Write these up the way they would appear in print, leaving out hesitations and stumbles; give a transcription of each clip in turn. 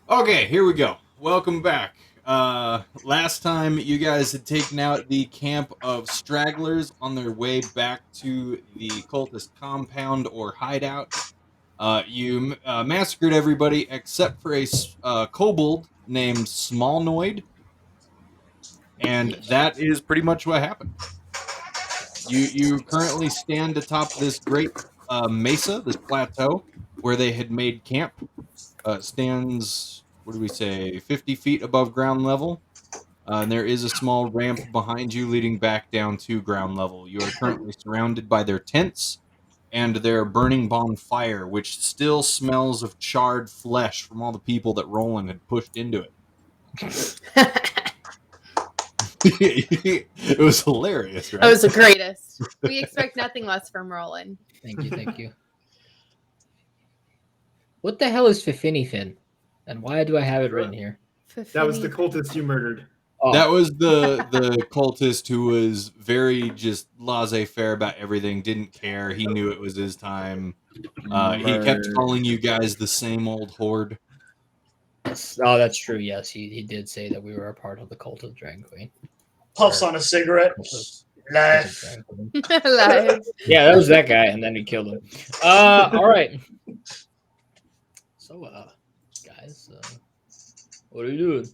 Okay, here we go. Welcome back. Last time you guys had taken out the camp of stragglers on their way back to the cultist compound or hideout. You massacred everybody except for a kobold named Smallnoid, and that is pretty much what happened. You currently stand atop this great mesa, this plateau, where they had made camp. Stands, what do we say, 50 feet above ground level. And there is a small ramp behind you leading back down to ground level. You are currently surrounded by their tents and their burning bonfire, which still smells of charred flesh from all the people that Roland had pushed into it. It was hilarious, right? That was the greatest. We expect nothing less from Roland. Thank you, thank you. What the hell is Fifinifin? And why do I have it written here? That was the cultist you murdered. Oh, That was the cultist who was very just laissez-faire about everything, didn't care. He knew it was his time. He kept calling you guys the same old horde. oh, that's true. Yes, he did say that we were a part of the cult of the Dragon Queen. Puffs on a cigarette. Life. Live. Yeah, that was that guy, and then he killed him. All right. So, guys, what are you doing?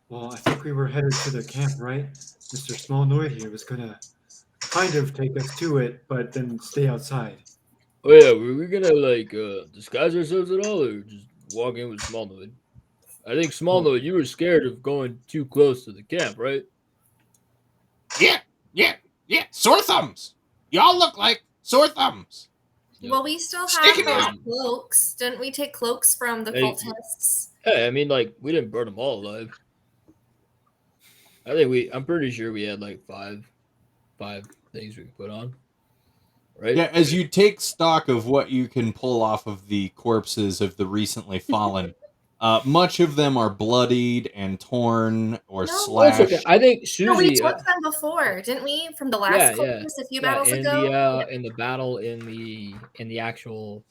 Well, I think we were headed to the camp, right? Mr. Smallnoid here was gonna kind of take us to it, but then stay outside. Oh yeah, were we gonna like disguise ourselves at all, or just walk in with Smallnoid? I think Smallnoid, you were scared of going too close to the camp, right? Yeah. Sore thumbs. Y'all look like sore thumbs. Well, we still Sticking have out. those cloaks. Didn't we take cloaks from the Hey. cultists? Hey, I mean, like, we didn't burn them all alive. I'm pretty sure we had like five things we could put on. Right? Yeah, as you take stock of what you can pull off of the corpses of the recently fallen, much of them are bloodied and torn or No, slashed. Okay. I think Susie. No, we took them before, didn't we? From the last cultist a few battles ago. In the battle in the actual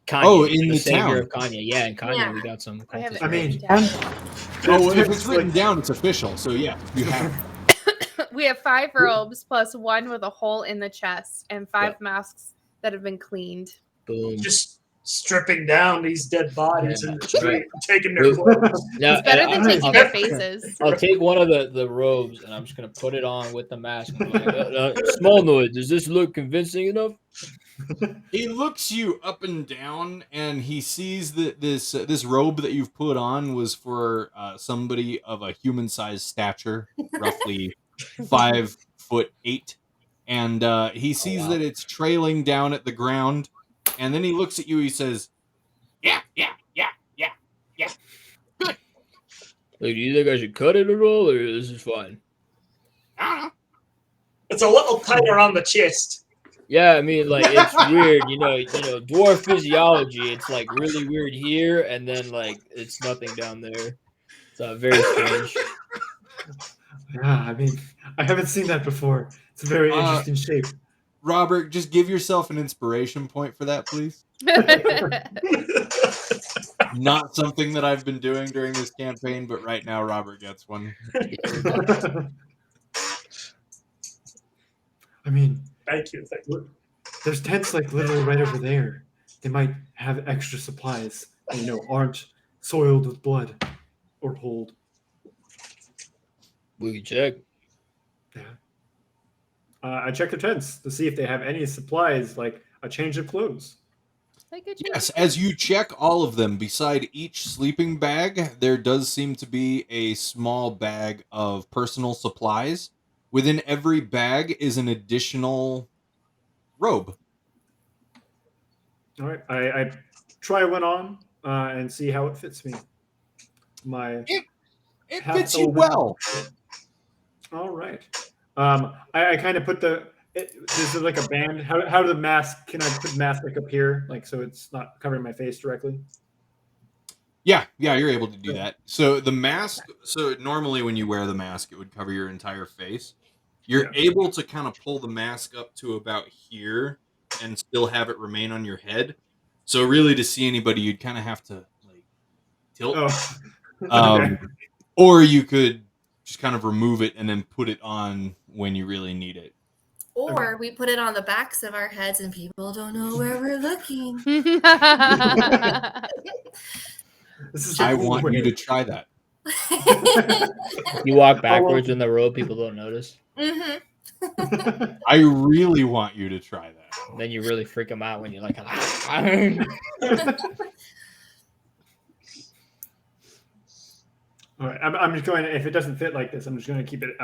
Kanye, Oh, in the savior town. of Kanye. Yeah, in Kanye Yeah. we got some. I have cultist it I mean, written down. Oh, if There's it's written like- down, it's official. So yeah, you have. We have 5 robes plus 1 with a hole in the chest and 5 masks that have been cleaned. Boom. Just stripping down these dead bodies Yeah. in the street, and taking their Boom. clothes. Now, It's better and than I'll- taking I'll- their faces. I'll take one of the robes and I'm just gonna put it on with the mask. I'm like, Smallnoid, does this look convincing enough? He looks you up and down, and he sees that this robe that you've put on was for somebody of a human-sized stature, roughly 5'8", and he sees wow. that it's trailing down at the ground, and then he looks at you. He says, "Yeah. Like, do you think I should cut it at all, or this is fine? I don't know. It's a little tighter on the chest. Yeah, I mean, like, it's weird, you know, dwarf physiology. It's like really weird here, and then like it's nothing down there. It's very strange. Yeah, I mean, I haven't seen that before. It's a very interesting shape. Robert, just give yourself an inspiration point for that, please. Not something that I've been doing during this campaign, but right now Robert gets one. I mean, Thank you. there's tents like literally right over there. They might have extra supplies and, aren't soiled with blood or hold. We can check. Yeah. I check the tents to see if they have any supplies like a change of clothes. Yes, as you check all of them, beside each sleeping bag, there does seem to be a small bag of personal supplies. Within every bag is an additional robe. All right, I try one on and see how it fits me. It half fits you elven- well. All right. I kind of put is it like a band? How do the mask? Can I put the mask like up here, like so it's not covering my face directly? Yeah, you're able to do that. So the mask, so normally when you wear the mask, it would cover your entire face. You're able to kind of pull the mask up to about here and still have it remain on your head. So really, to see anybody, you'd kind of have to like tilt. Oh. Okay. Or you could just kind of remove it and then put it on when you really need it. Or we put it on the backs of our heads and people don't know where we're looking. This is I want you to try that. You walk backwards in the road, people don't notice. Mm-hmm. I really want you to try that. And then you really freak them out when you're like, All right, I'm just going. If it doesn't fit like this, I'm just going to keep it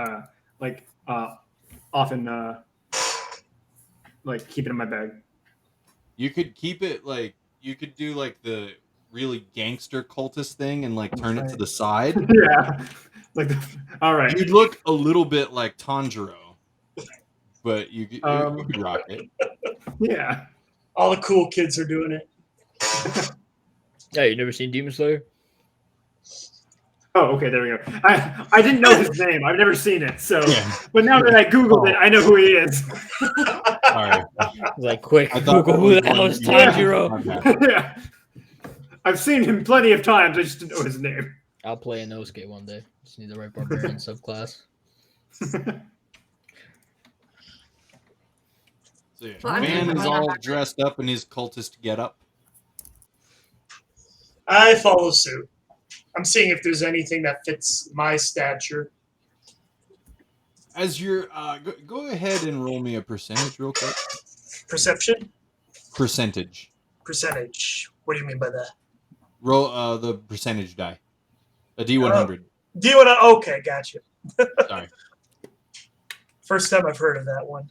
often keep it in my bag. You could keep it like you could do like the really gangster cultist thing and like turn it to the side. Yeah, all right. You'd look a little bit like Tanjiro, but you could rock it. Yeah, all the cool kids are doing it. Yeah, you never seen Demon Slayer? Oh, okay, there we go. I didn't know his name. I've never seen it. So, Yeah. But now that I Googled it, I know who he is. Sorry. Like, quick, I thought Google who the hell is Tanjiro. Yeah. I've seen him plenty of times. I just didn't know his name. I'll play Inosuke one day. Just need the right barbarian subclass. So, yeah. Well, I mean, Man is why all not? dressed up in his cultist getup. I follow suit. I'm seeing if there's anything that fits my stature. As you're, go ahead and roll me a percentage real quick. Perception? Percentage. Percentage. What do you mean by that? Roll the percentage die. A D100. D100. Okay, gotcha. Sorry. First time I've heard of that one.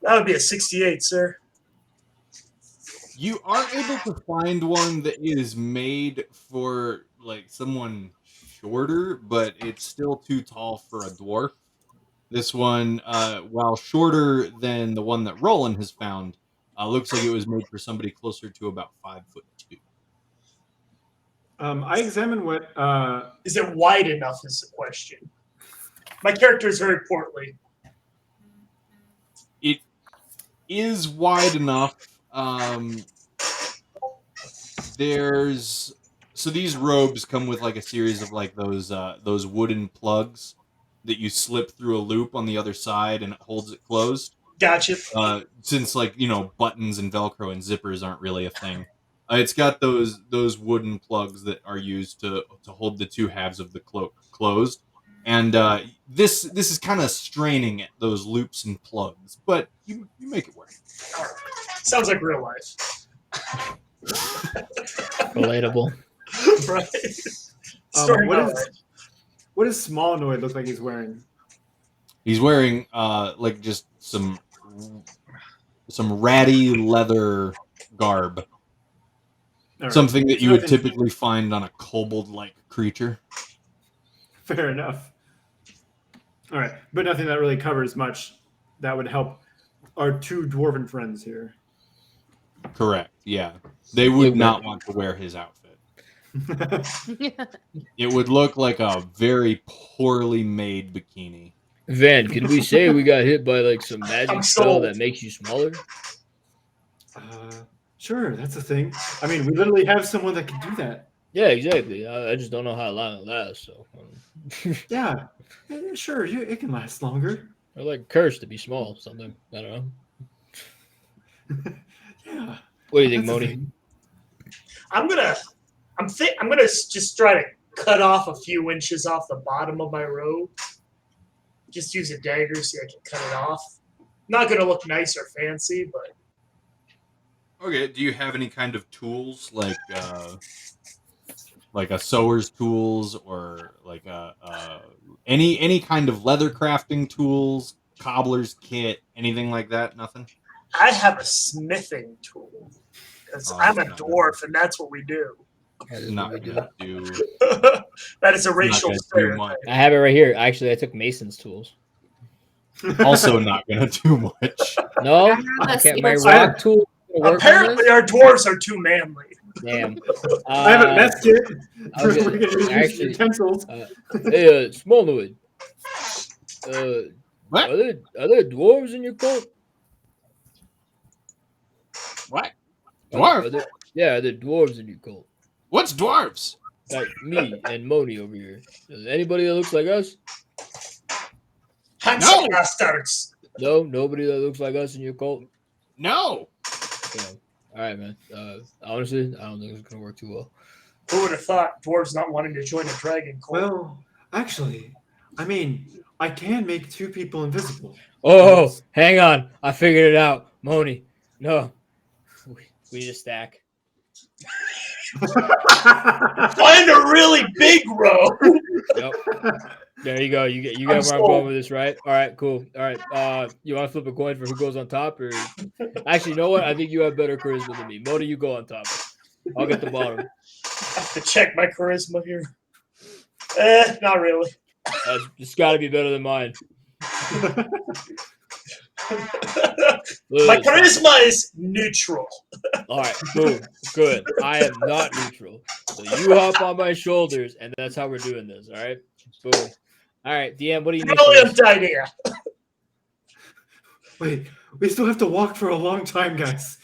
That would be a 68, sir. You are able to find one that is made for like someone shorter, but it's still too tall for a dwarf. This one, while shorter than the one that Roland has found, looks like it was made for somebody closer to about 5'2". I examined what. Is it wide enough? Is the question. My character is very portly. It is wide enough. So these robes come with like a series of like those wooden plugs that you slip through a loop on the other side and it holds it closed. Gotcha. Since like buttons and Velcro and zippers aren't really a thing, it's got those wooden plugs that are used to hold the two halves of the cloak closed. And this is kind of straining at those loops and plugs, but you make it work. All right. Sounds like real life. Relatable. Right. Story what does Smallnoid look like he's wearing? He's wearing like just some ratty leather garb. Right. Something that you would typically find on a kobold-like creature. Fair enough. All right, but nothing that really covers much that would help our two dwarven friends here. Correct, yeah. They would not want to wear his outfit. It would look like a very poorly made bikini. Van, could we say we got hit by like some magic spell that makes you smaller? Sure, that's a thing. I mean, we literally have someone that can do that. Yeah, exactly. I just don't know how long it lasts. So, yeah, sure, it can last longer. Or like cursed to be small, something. I don't know. Yeah. What do you think, Moni? I'm gonna just try to cut off a few inches off the bottom of my robe. Just use a dagger so I can cut it off. Not gonna look nice or fancy, but. Okay. Do you have any kind of tools like a sewer's tools or like any kind of leather crafting tools, cobbler's kit, anything like that? Nothing. I have a smithing tool because I'm a dwarf and that's what we do. Not gonna do. That is a racial stereotype. I have it right here. Actually, I took Mason's tools. Also, not gonna do much. No, I can't. My rock tool. Apparently, our dwarves are too manly. Damn. I have a mess kit. Okay. We're gonna use Actually, utensils. Hey, Smallwood. What? Are there dwarves in your cult? Dwarf? Are there dwarves in your cult? What's dwarves? Like me and Moni over here. Is anybody that looks like us? Handsome bastards. No, nobody that looks like us in your cult. No. Yeah. All right, man. Honestly, I don't think it's gonna work too well. Who would have thought dwarves not wanting to join a dragon cult? Well, actually, I mean, I can make 2 people invisible. Oh, hang on. I figured it out. Moni. No. We need a stack. Find a really big row. Yep. There you go. You get where I'm going with this, right? All right, cool. All right. You want to flip a coin for who goes on top, or actually, you know what? I think you have better charisma than me. Moni, you go on top. I'll get the bottom. I have to check my charisma here. Not really. It's got to be better than mine. My charisma is neutral. All right, boom, good. I am not neutral. So you hop on my shoulders, and that's how we're doing this. All right, boom. All right, DM, what do you need? Brilliant idea. Wait, we still have to walk for a long time, guys.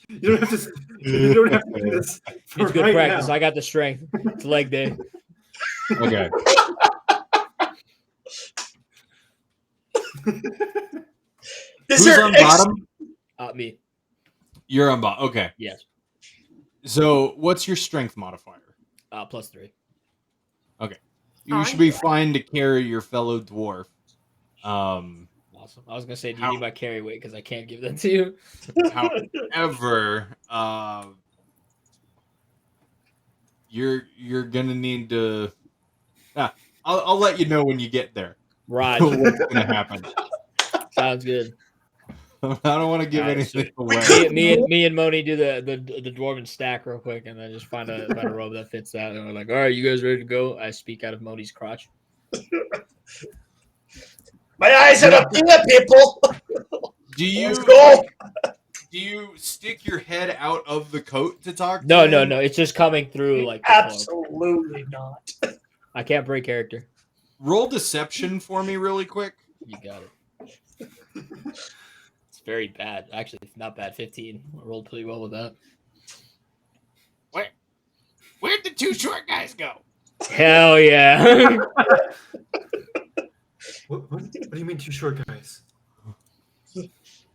You don't have to. You don't have to do this. For It's good right practice. now. I got the strength. It's leg day. Okay. Is Who's there on bottom? Me. You're on bottom. Okay. Yes. So, what's your strength modifier? +3. Okay. You should be fine to carry your fellow dwarf. Awesome. I was gonna say, do you need my carry weight? Because I can't give that to you. However, you're gonna need to. I'll let you know when you get there. Right. What's gonna happen? Sounds good. I don't want to give anything away. Me and Moni do the dwarven stack real quick, and then just find a robe that fits that. And we're like, all right, you guys ready to go? I speak out of Moni's crotch. My eyes are up here, people. Do you Let's go. Do you stick your head out of the coat to talk? No. to him? It's just coming through like the Absolutely not. I can't break character. Roll deception for me, really quick. You got it. It's very bad. Actually, it's not bad. 15. I rolled pretty well with that. Where'd the 2 short guys go? Hell yeah. What do you mean 2 short guys?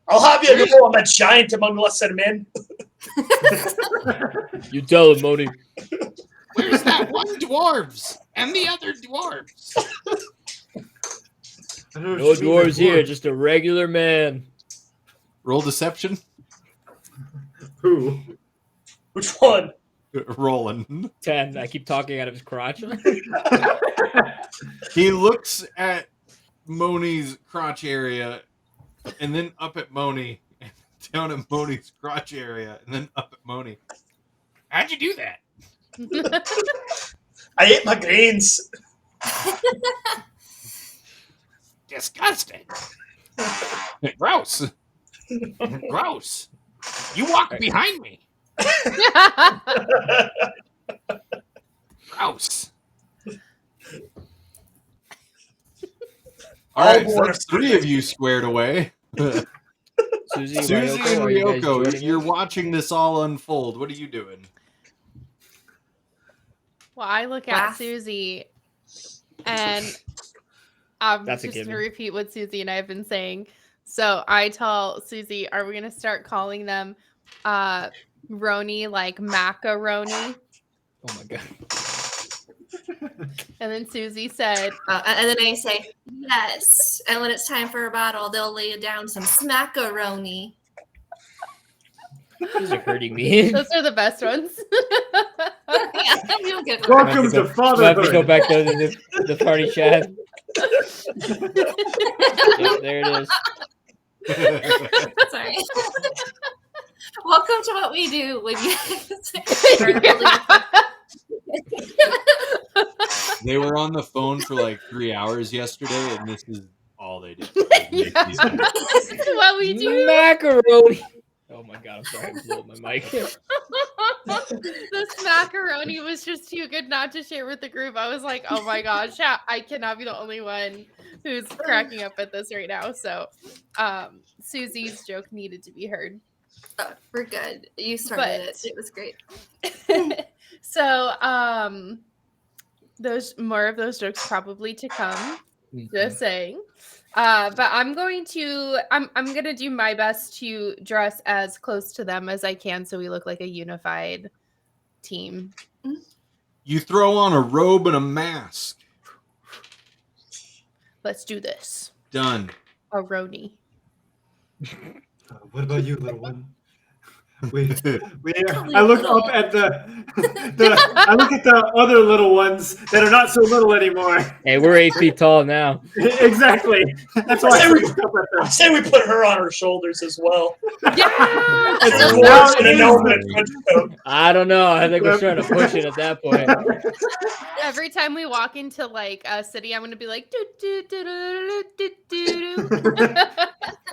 I'll have you know I'm a giant among lesser men. You tell him, Moni. Where's that one dwarves and the other dwarves? No dwarves here, just a regular man. Roll deception. Who? Which one? Rolling. 10. I keep talking out of his crotch. He looks at Moni's crotch area, and then up at Moni, and down at Moni's crotch area, and then up at Moni. How'd you do that? I ate my grains. Disgusting. Gross. Gross. You walk behind me. Gross. All right, so that's 3 of you squared away. Susie and Ryoko, you're watching this all unfold. What are you doing? Well, I look at Susie, and I'm just going to repeat what Susie and I have been saying. So I tell Susie, are we going to start calling them Roni, like macaroni? Oh my God. And then Susie said, and then I say, yes. And when it's time for a battle, they'll lay down some smackaroni. These are hurting me. Those are the best ones. Yeah, we'll get Welcome to fatherhood. Let's go back to the party chat. Yep, there it is. Sorry. Welcome to what we do when you They were on the phone for like 3 hours yesterday, and this is all they did. This is what we do. Macaroni. Oh my God, I'm sorry. I blew up my mic. This macaroni was just too good not to share with the group. I was like, oh my gosh, I cannot be the only one who's cracking up at this right now. So Susie's joke needed to be heard. We're good. You started it. It was great. So, those more of those jokes probably to come. Just saying. But I'm gonna do my best to dress as close to them as I can, so we look like a unified team. You throw on a robe and a mask. Let's do this. Done. A Roni. What about you, little one? I look up at I look at the other little ones that are not so little anymore. Hey, we're 8 feet tall now. Exactly. That's why I look up at them. I say we put her on our shoulders as well. Yeah. I don't know. I think we're starting to push it at that point. Every time we walk into like a city, I'm gonna be like, do do do do do do.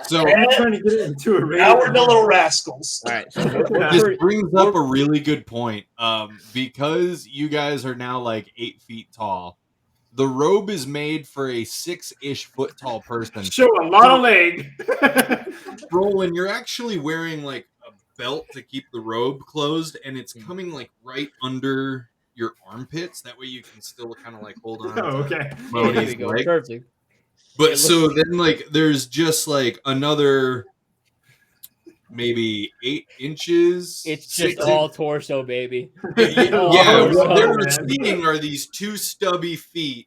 So I'm trying to get it into a now we're the little rascals. All right. So this brings up a really good point. Because you guys are now like 8 feet tall, the robe is made for a 6-ish foot tall person. Show a lot of leg. Roland, you're actually wearing like a belt to keep the robe closed, and it's coming like right under your armpits. That way you can still kind of like hold on. Okay. There we go. Leg. Perfect. But so then like there's just like another maybe 8 inches. It's just all torso, baby. Yeah, what they're seeing are these 2 stubby feet,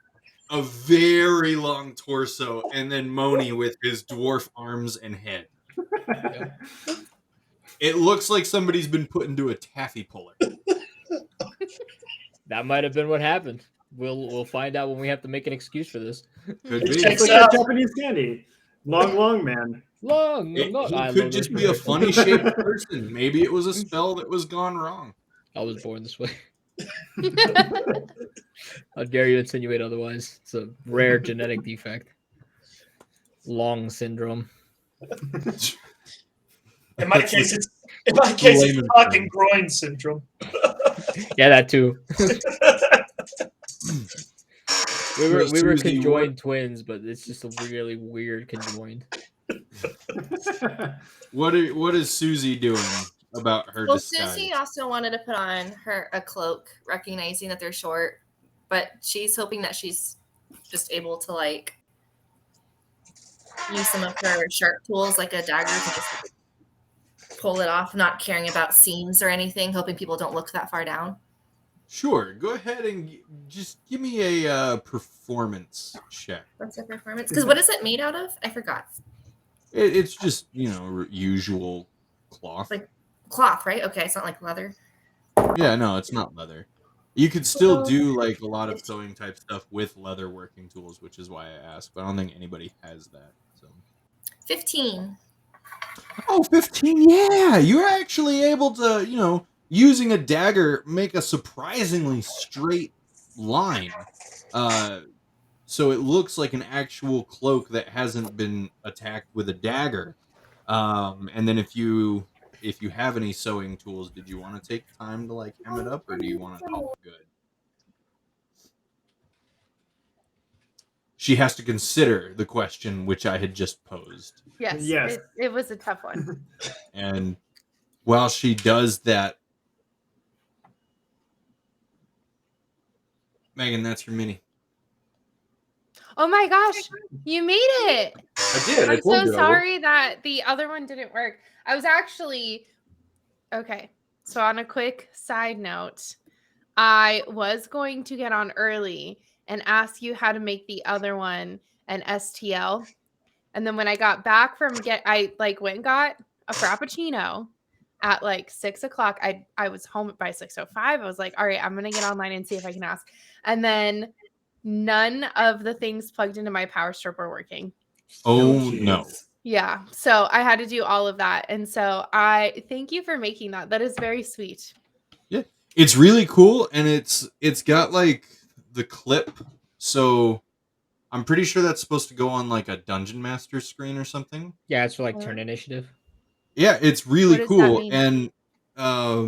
a very long torso, and then Moni with his dwarf arms and head. Yep. It looks like somebody's been put into a taffy puller. That might have been what happened. We'll find out when we have to make an excuse for this. Could be. It's like a Japanese candy. Long man. He could just be a funny shaped person. Maybe it was a spell that was gone wrong. I was born this way. How dare you insinuate otherwise? It's a rare genetic defect. Long syndrome. In my case, it's cock and groin syndrome. Yeah, that too. we were conjoined twins, but it's just a really weird conjoined. What is Susie doing about her disguise? Susie also wanted to put on a cloak, recognizing that they're short, but she's hoping that she's just able to like use some of her sharp tools, like a dagger, to just pull it off, not caring about seams or anything, hoping people don't look that far down. Sure, go ahead and just give me a performance check. What's a performance? Because what is it made out of? I forgot. It's just, usual cloth. Like cloth, right? Okay, it's not like leather. Yeah, no, it's not leather. You could still do like a lot of sewing type stuff with leather working tools, which is why I asked, but I don't think anybody has that. So 15. Oh, 15, yeah. You're actually able to, using a dagger, make a surprisingly straight line. So it looks like an actual cloak that hasn't been attacked with a dagger. And then if you have any sewing tools, did you want to take time to like hem it up, or do you want it all good? She has to consider the question which I had just posed. Yes. It was a tough one. And while she does that, Megan, that's your mini. Oh my gosh, you made it! I did. I'm so sorry that the other one didn't work. I was actually okay. So on a quick side note, I was going to get on early and ask you how to make the other one an STL. And then when I got back from I went and got a Frappuccino at like 6 o'clock. I was home by 6:05. I was like, all right, I'm gonna get online and see if I can ask. And then none of the things plugged into my power strip were working. Oh no. Yeah. So I had to do all of that. And so I thank you for making that. That is very sweet. Yeah. It's really cool, and it's got like the clip. So I'm pretty sure that's supposed to go on like a Dungeon Master screen or something. Yeah, it's for like turn initiative. Yeah, it's really cool. And I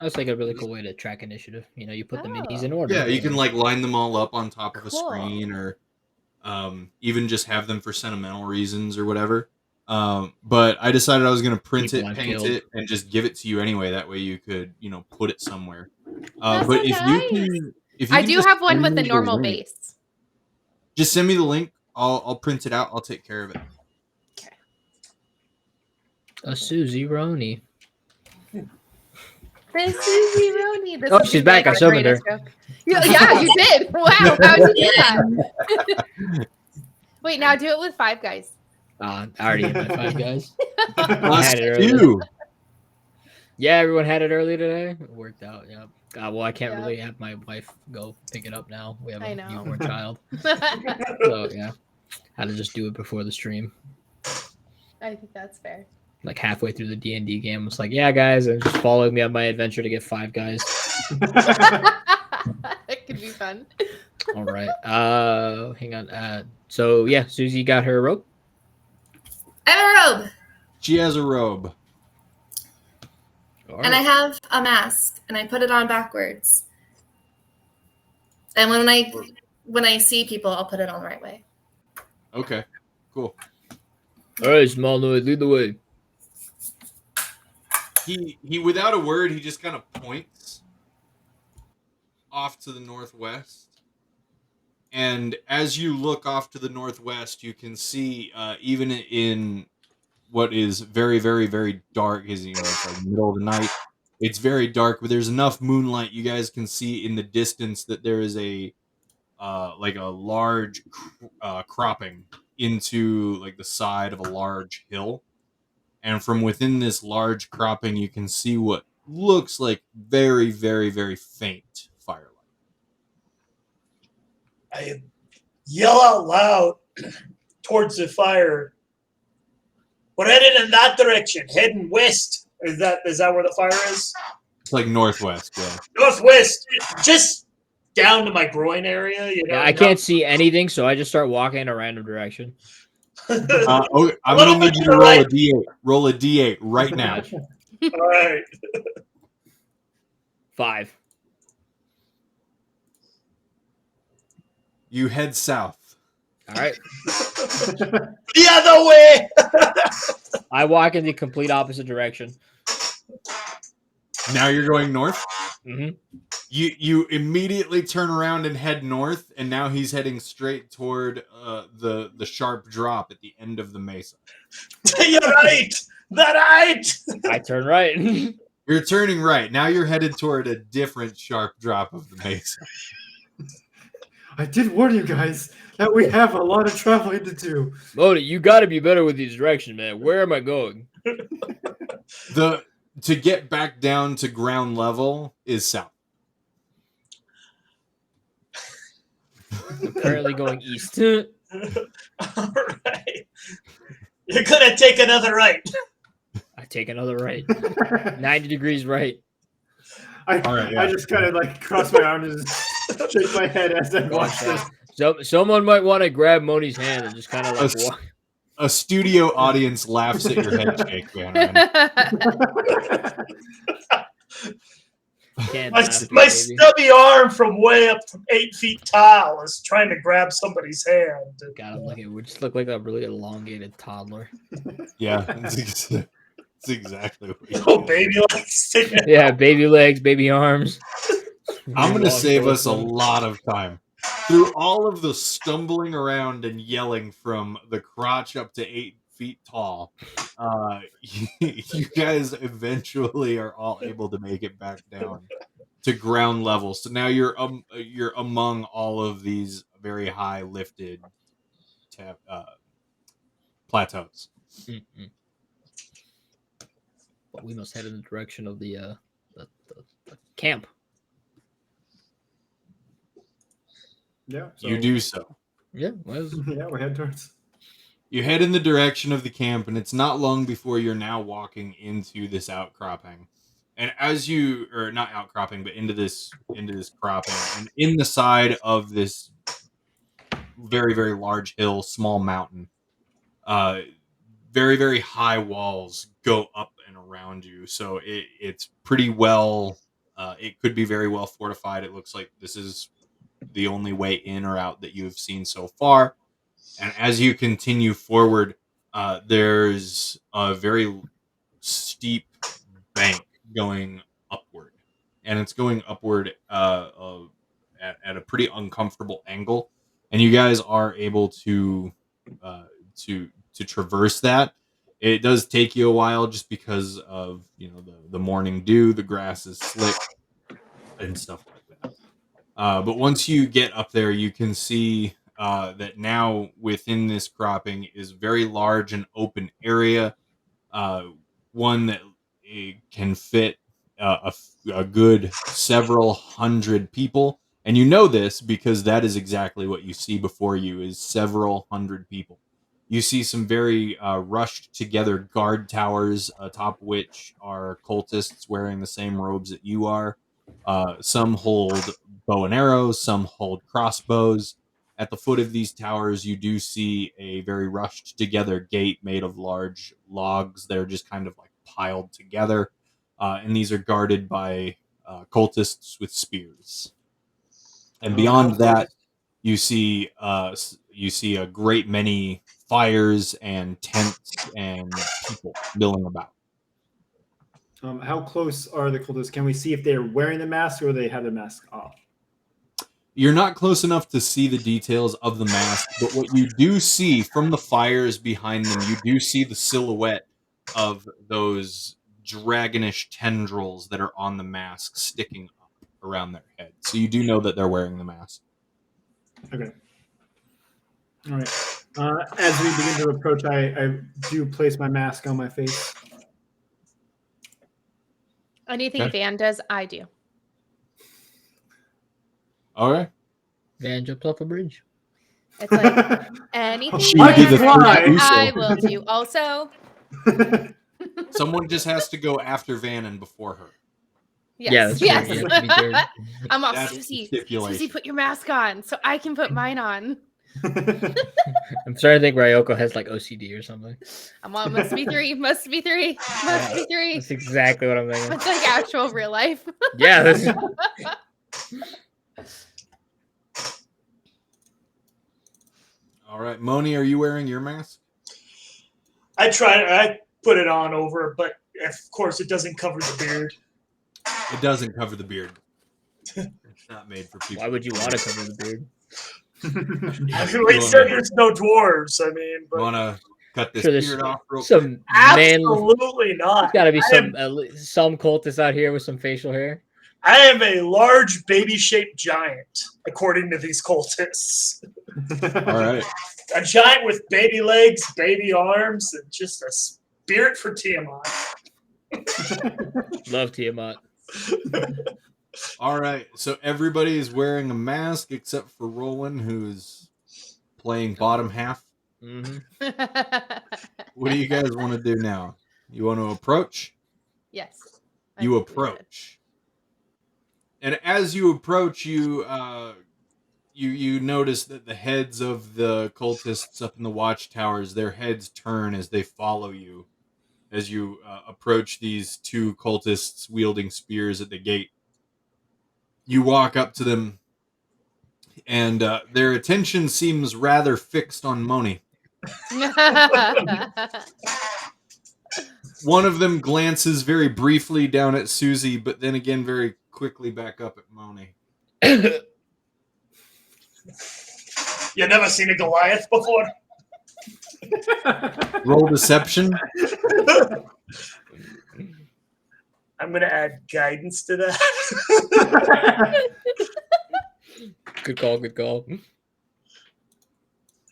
was like a really cool way to track initiative. You put the minis in order. Yeah, you can like line them all up on top of a screen, or even just have them for sentimental reasons or whatever. But I decided I was going to print People it, I've paint killed. it, and just give it to you anyway. That way you could, put it somewhere. That's But so if you nice. can, I do just have one send with me a the normal link- base. Just send me the link. I'll print it out. I'll take care of it. Okay. A Susie Roney. The Susie Roney. This Oh, is she's gonna be back. I summoned greatest her. joke. Yeah, you did. Wow, how did you do that? Wait, now do it with 5 guys. I already had my 5 guys. I Us had it earlier. too. Yeah, everyone had it early today. It worked out. Yeah. Well, I can't Yeah. really have my wife go pick it up now. We have I a know. newborn child. So yeah, had to just do it before the stream. I think that's fair. Like halfway through the D&D game, it's like, yeah, guys, and just following me on my adventure to get 5 guys. It could be fun. All right. Hang on. So yeah, Susie got her rope. I have a robe. She has a robe. All And I right. have a mask, and I put it on backwards. And when I see people, I'll put it on the right way. Okay, cool. All right, small noise, lead the way. He without a word, he just kind of points off to the northwest. And as you look off to the northwest, you can see, even in what is very, very, very dark, is it's like middle of the night. It's very dark, but there's enough moonlight you guys can see in the distance that there is a like a large cropping into like the side of a large hill. And from within this large cropping, you can see what looks like very, very, very faint firelight. I yell out loud towards the fire. We're heading in that direction, heading west. Is that where the fire is? It's like northwest, yeah. Northwest, just down to my groin area. Yeah, I can't see anything, so I just start walking in a random direction. I'm going to need you to roll a D8. Roll a D8 right now. All right. 5. You head south. All right. The other way. I walk in the complete opposite direction. Now you're going north? Mm-hmm. You immediately turn around and head north, and now he's heading straight toward the sharp drop at the end of the mesa. You're right. That right. I turn right. You're turning right. Now you're headed toward a different sharp drop of the mesa. I did warn you guys that we have a lot of traveling to do. Modi, you got to be better with these directions, man. Where am I going? To get back down to ground level is south. I'm currently going east. All right. You're gonna take another right. I take another right. 90 degrees right. All right, yeah. I just kind of like cross my arms and just shake my head as I watch this. So someone might want to grab Moni's hand and just kind of like walk. A studio audience laughs at your head shake, Van. My stubby arm from way up from 8 feet tall is trying to grab somebody's hand. God, I'm looking. We just look like a really elongated toddler. Yeah, it's exactly what you Oh, baby legs. Yeah, baby legs, baby arms. I'm going to save us a lot of time. Through all of the stumbling around and yelling from the crotch up to 8 feet tall, you guys eventually are all able to make it back down to ground level. So now you're among all of these very high lifted plateaus. Mm-hmm. But we must head in the direction of the camp. Yeah, You do so. Yeah, yeah, we head towards. You head in the direction of the camp, and it's not long before you're now walking into this outcropping. And as you, or not outcropping, but into this cropping, and in the side of this very, very large hill, small mountain, very, very high walls go up and around you. So it's pretty well, it could be very well fortified. It looks like this is the only way in or out that you have seen so far. And as you continue forward, there's a very steep bank going upward, and it's going upward at a pretty uncomfortable angle, and you guys are able to traverse that. It does take you a while just because of the morning dew, the grass is slick and stuff like that. But once you get up there, you can see that now within this cropping is very large and open area, one that can fit a good several hundred people. And you know this because that is exactly what you see before you is several hundred people. You see some very rushed together guard towers, atop which are cultists wearing the same robes that you are. Some hold bow and arrows, some hold crossbows. At the foot of these towers, you do see a very rushed together gate made of large logs that are just kind of like piled together. And these are guarded by cultists with spears. And beyond that, you see a great many fires and tents and people milling about. How close are the cultists? Can we see if they're wearing the mask or they have the mask off? You're not close enough to see the details of the mask, but what you do see from the fires behind them, you do see the silhouette of those dragonish tendrils that are on the mask sticking up around their head. So you do know that they're wearing the mask. Okay. All right. As we begin to approach, I do place my mask on my face. Anything Van does, I do. All right. Van jumps off a bridge. It's like anything I will do. Also, someone just has to go after Van and before her. Yes. Yeah, Yes. I'm all That's Susie. stipulation. Susie, put your mask on so I can put mine on. I'm starting to think Ryoko has like OCD or something. I'm on. Must be three. Must be three. Must be three. That's exactly what I'm thinking. It's like actual real life. Yeah. That's... All right, Moni, are you wearing your mask? I put it on over, but of course it doesn't cover the beard. It doesn't cover the beard. It's not made for people. Why would you want to cover the beard? I mean, we said there's no dwarves. I mean, but You want to cut this Sure, beard off real quick? Some absolutely not. There's got to be some cultists out here with some facial hair. I am a large baby-shaped giant, according to these cultists. All right. A giant with baby legs, baby arms, and just a spirit for Tiamat. Love Tiamat. All right. So everybody is wearing a mask except for Roland, who's playing bottom half. Mm-hmm. What do you guys want to do now? You want to approach? Yes. You approach. And as you approach, you notice that the heads of the cultists up in the watchtowers, their heads turn as they follow you, as you approach these two cultists wielding spears at the gate. You walk up to them, and their attention seems rather fixed on Moni. One of them glances very briefly down at Susie, but then again very quickly back up at Moni. You never seen a Goliath before? Roll deception. I'm going to add guidance to that. Good call, good call.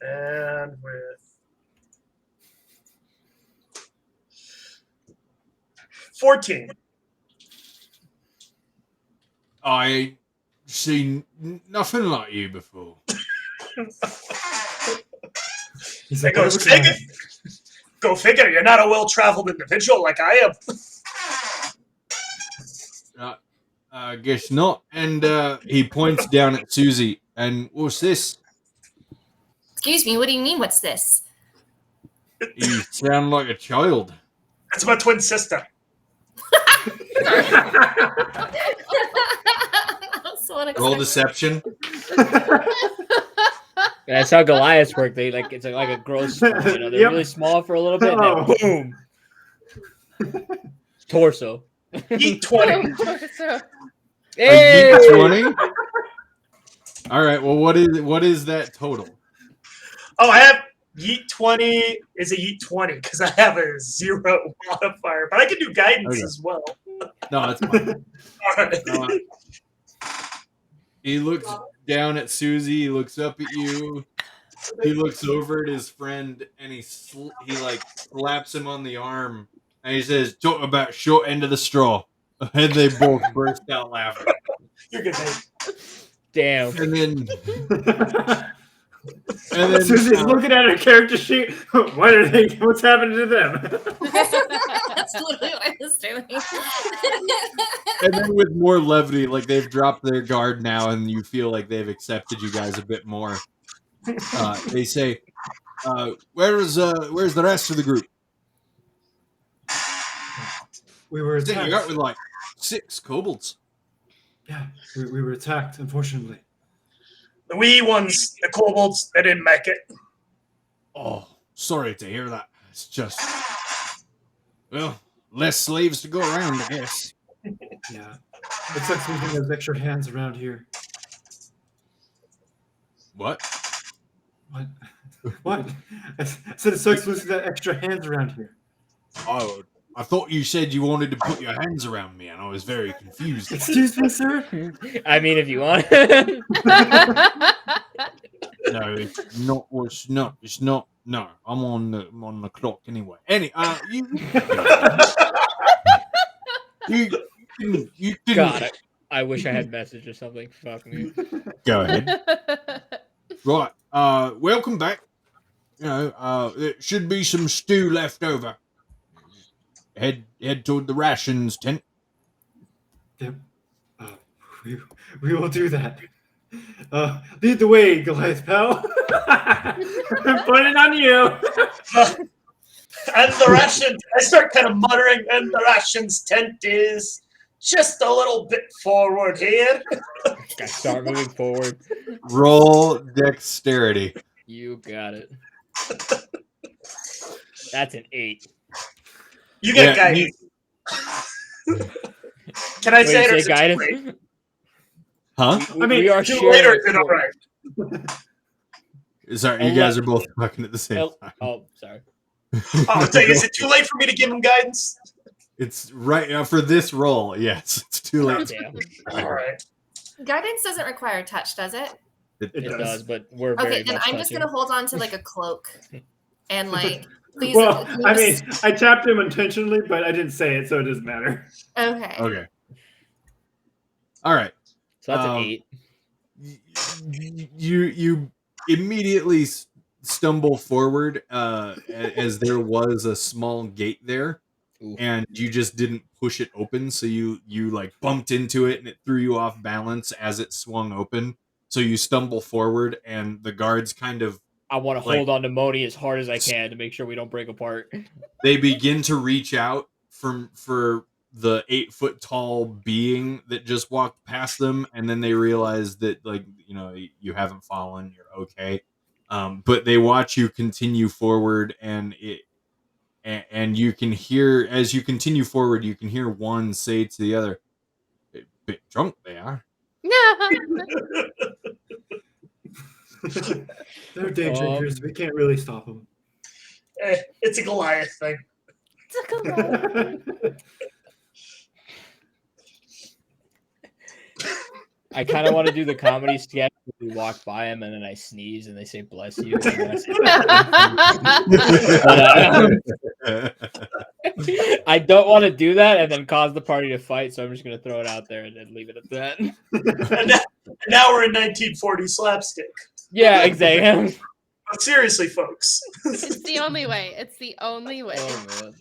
And with 14. I seen nothing like you before. He's Like, go figure. You're not a well-traveled individual like I am. I guess not. And he points down at Susie. And what's this? Excuse me, what do you mean, what's this? You sound like a child. That's my twin sister. So Roll deception. That's how Goliaths work. They like it's like a growth spurt. You know, they're really small for a little bit, and then boom, torso. Eat 20. Torso. Hey! 20. All right. Well, what is that total? Oh, I have Yeet 20 is a Yeet 20 because I have a 0 modifier, but I can do guidance as well. No, that's fine. All right. He looks down at Susie. He looks up at you. He looks over at his friend, and he like slaps him on the arm, and he says, "Talk about short end of the straw." And they both burst out laughing. You're good, mate. Damn. And then Susie's looking at her character sheet. What are they? What's happening to them? That's literally what I was doing. And then with more levity, like they've dropped their guard now, and you feel like they've accepted you guys a bit more. They say, where's the rest of the group? We were attacked. You got with like 6 kobolds. Yeah, we were attacked, unfortunately. The wee ones, the kobolds, they didn't make it. Oh, sorry to hear that. It's just, well, less slaves to go around, I guess. Yeah. It sucks losing those extra hands around here. What? What? What? I said it sucks losing that extra hands around here. Oh, I thought you said you wanted to put your hands around me, and I was very confused. Excuse me, sir? I mean, if you want. No, it's not. No, I'm on the clock anyway. You can, God, I wish I had message or something. Fuck me. Go ahead. Right. Welcome back. You know, there should be some stew left over. Head toward the rations tent. Yep. We will do that. Lead the way, Goliath pal. I'm putting it on you. And the ration, I start kind of muttering, and the rations tent is just a little bit forward here. I start moving forward. Roll dexterity. You got it. That's an 8. You get guidance. Can I say it or is it guidance? too late? Huh? I mean, we are too sharing late or is it all right? Sorry, you guys are both talking at the same time. Oh, sorry. Oh, so is it too late for me to give him guidance? It's right now for this roll. Yes, it's too late. Damn. All right. Guidance doesn't require touch, does it? It does, but we're very Okay, then much I'm just touching. gonna hold on to like a cloak and like please. Well, I mean, I tapped him intentionally, but I didn't say it, so it doesn't matter. Okay. Okay. All right. So that's an 8. You immediately stumble forward as there was a small gate there. Ooh. And you just didn't push it open, so you like bumped into it and it threw you off balance as it swung open. So you stumble forward and the guards kind of I want to hold on to Moni as hard as I can to make sure we don't break apart. they begin to reach out for the 8-foot tall being that just walked past them, and then they realize that, like, you know, you haven't fallen, you're okay. But they watch you continue forward, and you can hear, as you continue forward, you can hear one say to the other, "A bit drunk they are." They're day drinkers. We can't really stop them. It's a Goliath thing. It's a Goliath. I kind of want to do the comedy sketch where we walk by him and then I sneeze and they say bless you. And then I don't want to do that and then cause the party to fight, so I'm just going to throw it out there and then leave it at that. And now we're in 1940 slapstick. Yeah, exactly. But seriously, folks. It's the only way. It's the only way. Oh, man.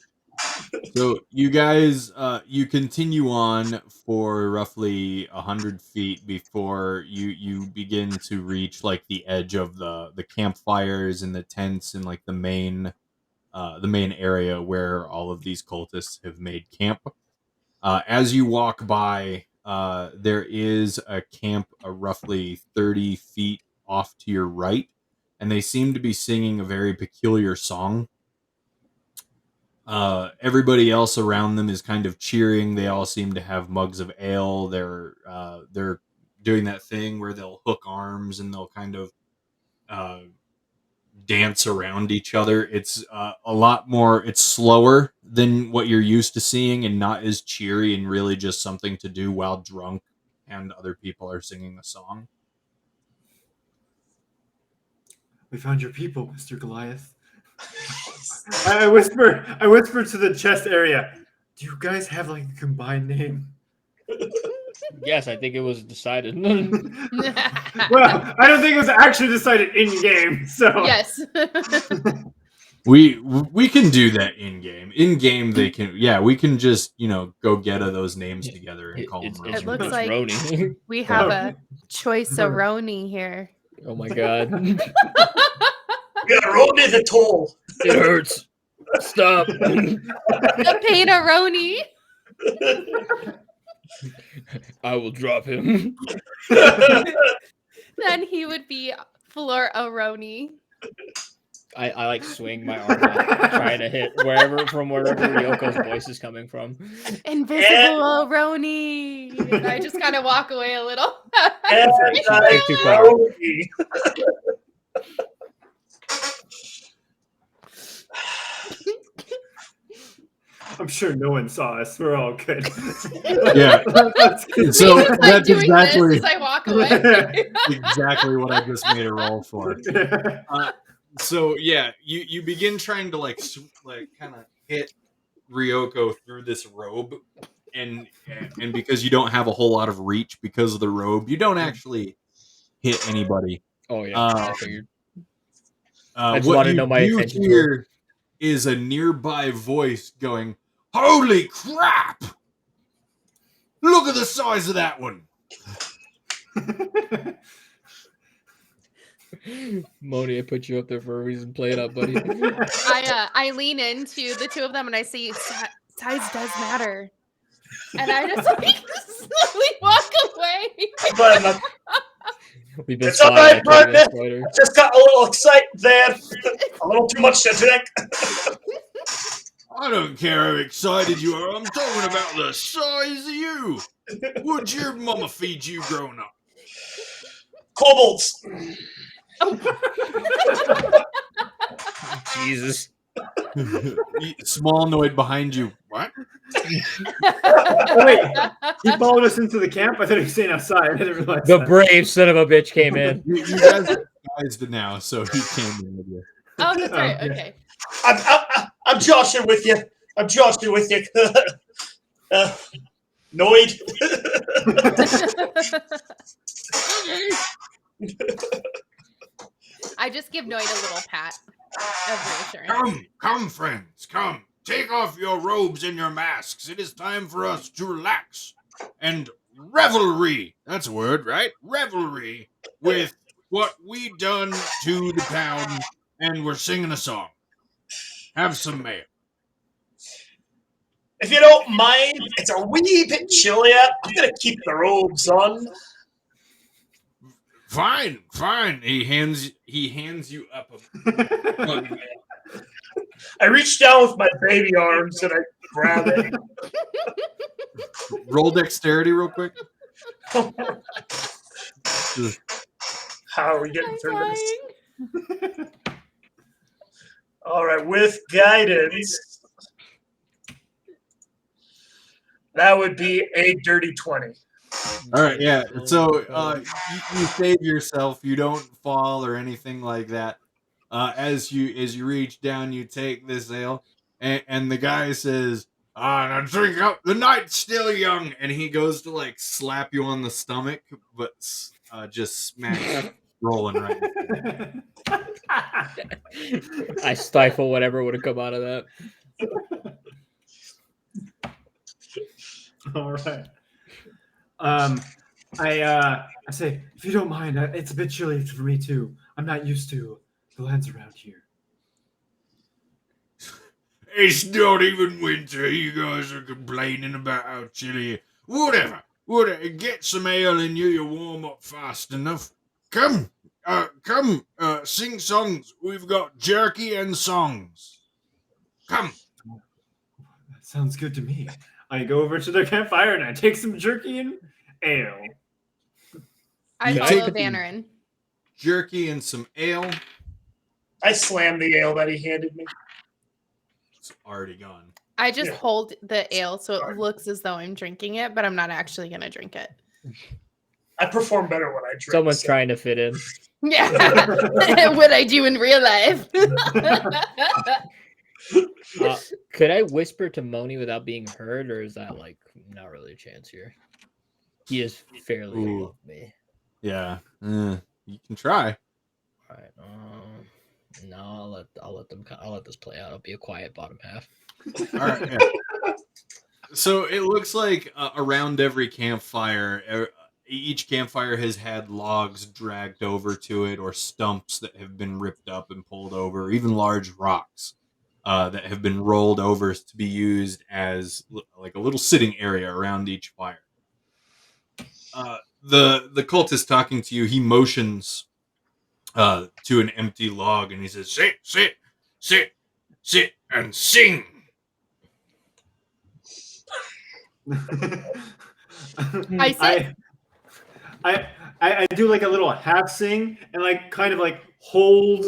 So you guys, you continue on for roughly 100 feet before you begin to reach like the edge of the campfires and the tents and like the main area where all of these cultists have made camp. As you walk by, there is a camp roughly 30 feet off to your right. and they seem to be singing a very peculiar song. Everybody else around them is kind of cheering. They all seem to have mugs of ale. They're doing that thing where they'll hook arms and they'll kind of dance around each other. It's a lot more. It's slower than what you're used to seeing, and not as cheery, and really just something to do while drunk and other people are singing the song. We found your people, Mr. Goliath. I whisper to the chest area. Do you guys have like a combined name? Yes, I think it was decided. Well, I don't think it was actually decided in game. So Yes. We can do that in game. In game, they can. Yeah, we can just go get those names together and call them. It looks like Roni. we have a choice-a-roni here. Oh my god. Yeah, Roni the toll. It hurts. Stop. The pain-a-roni. I will drop him. Then he would be Floor-a-roni. I like swing my arm up, trying to hit wherever Ryoko's voice is coming from. Invisible-a-roni. And I just kind of walk away a little. I'm sure no one saw us. We're all good. Yeah. So that's exactly as I walk away. exactly what I just made a roll for. So yeah, you begin trying to kind of hit Ryoko through this robe, and because you don't have a whole lot of reach because of the robe, you don't actually hit anybody. Oh yeah, I figured. I just want to know my attention. Here is a nearby voice going, "Holy crap! Look at the size of that one." Moni, I put you up there for a reason. Play it up, buddy. I lean into the two of them and I say, size does matter. And I just slowly walk away. We've been it's all right, partner. I just got a little excited there. A little too much to drink. I don't care how excited you are. I'm talking about the size of you. Would your mama feed you growing up? Kobolds. Jesus. Small noid behind you. What? Wait, he followed us into the camp? I thought he was staying outside. I didn't realize the brave son of a bitch came in. You guys are disguised now, so he came in with you. Oh, that's right. Okay. I'm joshing with you. Noid. I just give Noid a little pat of reassurance. Come, friends, come. Take off your robes and your masks. It is time for us to relax and revelry. That's a word, right? Revelry with what we done to the town, and we're singing a song. Have some mayo. If you don't mind, it's a wee bit chilly out. I'm gonna keep the robes on. Fine. He hands you up a mug. I reach down with my baby arms and I grab it. Roll dexterity real quick. How are we getting through this? All right, with guidance, that would be a dirty 20. All right, yeah. So you save yourself. You don't fall or anything like that. As you reach down, you take this ale, and the guy says, now drink up. The night's still young. And he goes to slap you on the stomach, but just smacks rolling right now. I stifle whatever would have come out of that. All right. I say, if you don't mind, it's a bit chilly for me too. I'm not used to the lands around here. It's not even winter. You guys are complaining about how chilly. Whatever. Get some ale in you. You warm up fast enough. Come, Come, sing songs. We've got jerky and songs. Come. That sounds good to me. I go over to the campfire and I take some jerky and ale. I follow Vanarin. Jerky and some ale. I slammed the ale that he handed me. It's already gone. I just hold the ale so it looks as though I'm drinking it, but I'm not actually going to drink it. I perform better when I drink. Someone's trying to fit in. Yeah. What I do in real life. Could I whisper to Moni without being heard, or is that like not really a chance here? He is fairly above me. Yeah. You can try. All right. No, I'll let this play out. I'll be a quiet bottom half. All right. Yeah. So it looks like around every campfire, each campfire has had logs dragged over to it, or stumps that have been ripped up and pulled over, even large rocks that have been rolled over to be used as like a little sitting area around each fire. The cultist talking to you, he motions to an empty log, and he says, sit, and sing. I do like a little half sing and like kind of like hold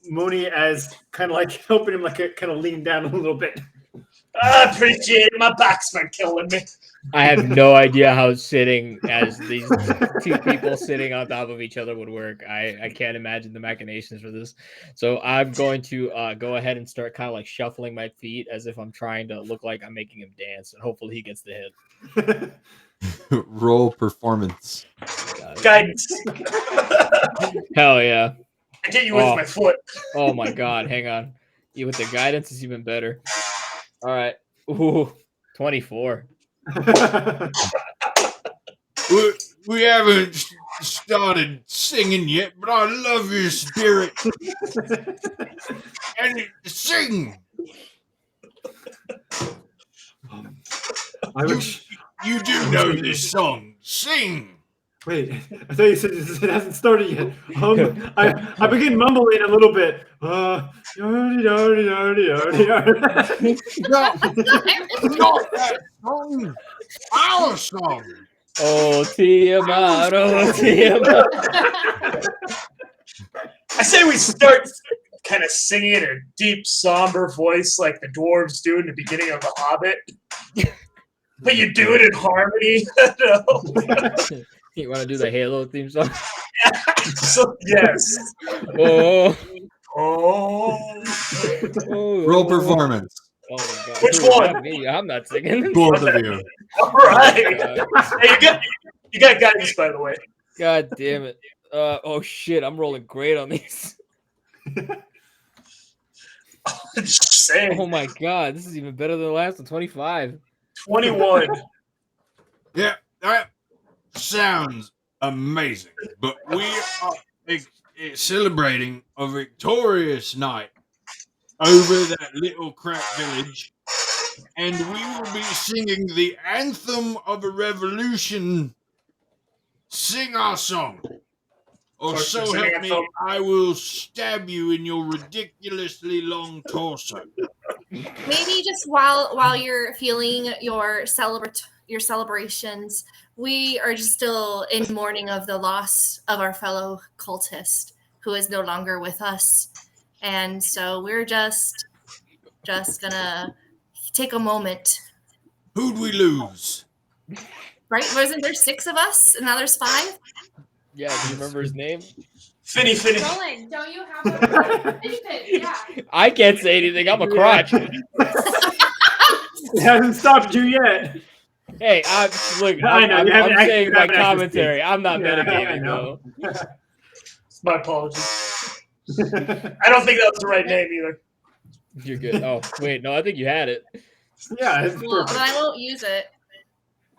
Moni as kind of like helping him like kind of lean down a little bit. I appreciate it. My back's been killing me. I have no idea how sitting as these two people sitting on top of each other would work. I can't imagine the machinations for this. So I'm going to go ahead and start kind of like shuffling my feet as if I'm trying to look like I'm making him dance, and hopefully he gets the hit. Roll performance. Guidance. Hell yeah. I get you with my foot. Oh my god, hang on. With the guidance is even better. All right. Ooh, 24. We haven't started singing yet, but I love your spirit. And sing. You do know this song. Sing. Wait, I thought you said it hasn't started yet. I begin mumbling a little bit. No, not that song. Our song. Oh, Tiamat, oh, Tiamat. I say we start kind of singing in a deep, somber voice like the dwarves do in the beginning of The Hobbit. But you do it in harmony. No. You want to do the Halo theme song? So, yes. Oh. Roll performance. Oh my god. Which one? Not me. I'm not singing. Both of you. All right. Hey, you got guidance, by the way. God damn it. Oh shit, I'm rolling great on these. Just saying. Oh my god, this is even better than the last one. 25. 21. Yeah, that sounds amazing. But we are celebrating a victorious night over that little crap village, and we will be singing the anthem of a revolution. Sing our song, or so help me, I will stab you in your ridiculously long torso. Maybe just while you're feeling your celebrations, we are just still in mourning of the loss of our fellow cultist who is no longer with us. And so we're just gonna take a moment. Who'd we lose? Right? Wasn't there 6 of us? And now there's 5? Yeah, do you remember his name? Finny. Roland, don't you have a yeah. I can't say anything. I'm a crotch. It hasn't stopped you yet. Hey, I'm saying my commentary. I'm not metagaming, though. My apologies. I don't think that was the right name either. You're good. Oh, wait. No, I think you had it. Yeah, it's Well, but I won't use it.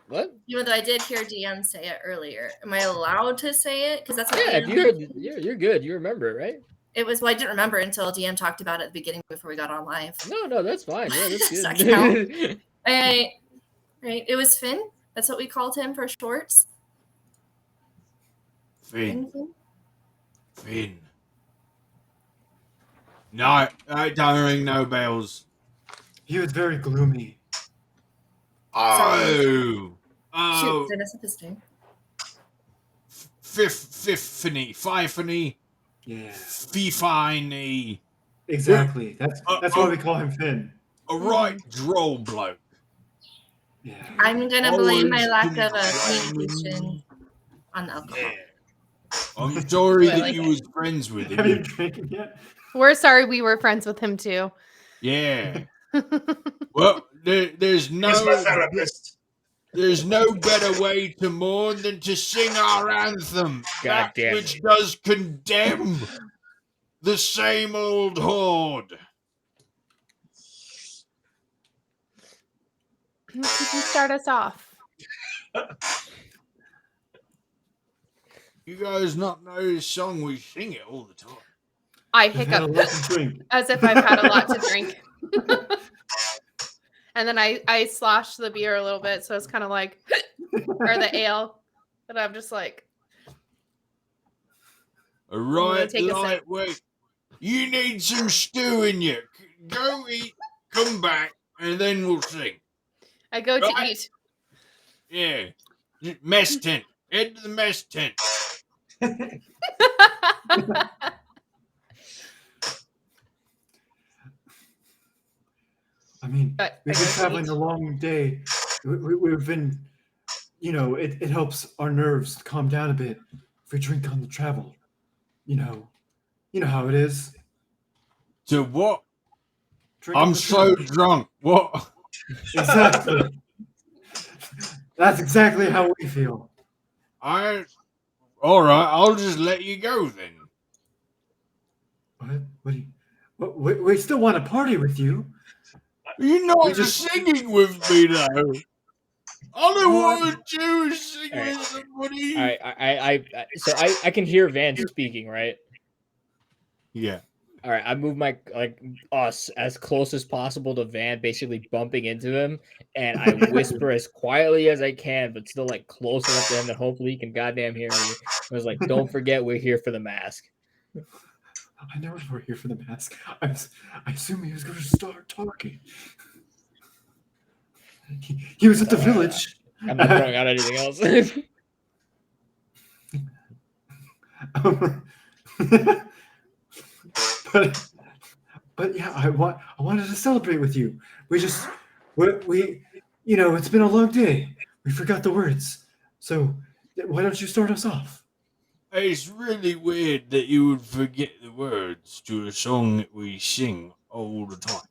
What? Even though I did hear DM say it earlier. Am I allowed to say it? Because that's what Yeah, if you heard, you're good. You remember it, right? It was. Well, I didn't remember until DM talked about it at the beginning before we got on live. No, that's fine. Yeah, that's Does that good. count? Right. It was Finn. That's what we called him for shorts. Finn. Finn. No, I don't ring no bells. He was very gloomy. Oh. Shoot, did I mess up his name? Fifany. Yeah. Fifiny. Exactly. That's why we call him Finn. A right droll bloke. Yeah. I'm gonna blame my lack of Always communication on the alcohol. Yeah. I'm sorry I that like you it. was friends with Have you him. drinking yet? We're sorry we were friends with him too. Yeah. Well, there's He's my no therapist. there's no better way to mourn than to sing our anthem, God that damn which it. does condemn the same old horde. Could you start us off? You guys not know this song? We sing it all the time. I We've had a hiccup lot to drink. as if I've had a lot to drink. And then I slosh the beer a little bit, so it's kind of like, or the ale. But I'm just like, A right take a sip. lightweight. You need some stew in you. Go eat, come back, and then we'll sing. I go to Right. eat. Yeah. Mess tent. Head to the mess tent. I mean, But we've I been go to traveling eat. a long day. We've been, it helps our nerves calm down a bit if we drink on the travel. You know how it is. To what? Drink on I'm the so travel. drunk. What? Exactly. That's exactly how we feel. All right, I'll just let you go then. What do you? We still want to party with you. You're not We just- singing with me though. All I What? want to do is sing All right. with somebody. All right, so I can hear Van speaking, right? Yeah. All right, I move us as close as possible to Van, basically bumping into him, and I whisper as quietly as I can, but still like close enough to him that hopefully he can goddamn hear me. I was like, "Don't forget, we're here for the mask." I know we're here for the mask. I assume he was going to start talking. He was at the village. I'm not throwing out anything else. But yeah, I wanted to celebrate with you. We it's been a long day. We forgot the words. So why don't you start us off? It's really weird that you would forget the words to a song that we sing all the time.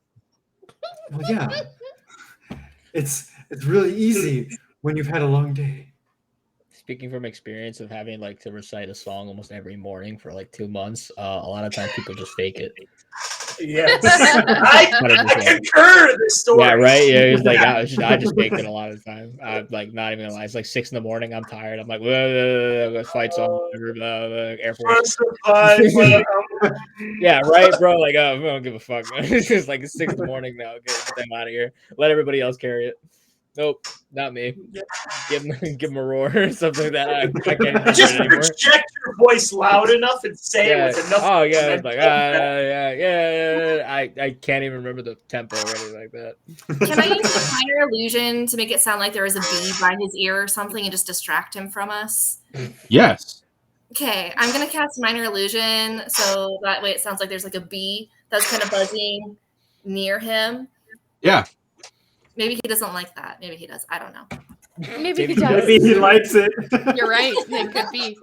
Well, yeah. It's really easy when you've had a long day. Speaking from experience of having to recite a song almost every morning for 2 months, a lot of times people just fake it. Yes. I concur to this story. Yeah, right. Yeah, it's I just faked it a lot of the time. I'm not even gonna lie. It's 6 a.m. I'm tired. I'm like, fight song, Air Force. Yeah, right, bro. I don't give a fuck. It's just it's 6 a.m. now. Get them out of here. Let everybody else carry it. Nope, not me. Give him a roar or something like that. I can't even just do it anymore. project your voice loud enough and say it with enough. Oh yeah, it's I can't even remember the tempo or anything like that. Can I use a minor illusion to make it sound like there was a bee by his ear or something and just distract him from us? Yes. Okay, I'm gonna cast minor illusion so that way it sounds like there's a bee that's kind of buzzing near him. Yeah. Maybe he doesn't like that. Maybe he does. I don't know. Maybe he does. Maybe he likes it. You're right. It could be.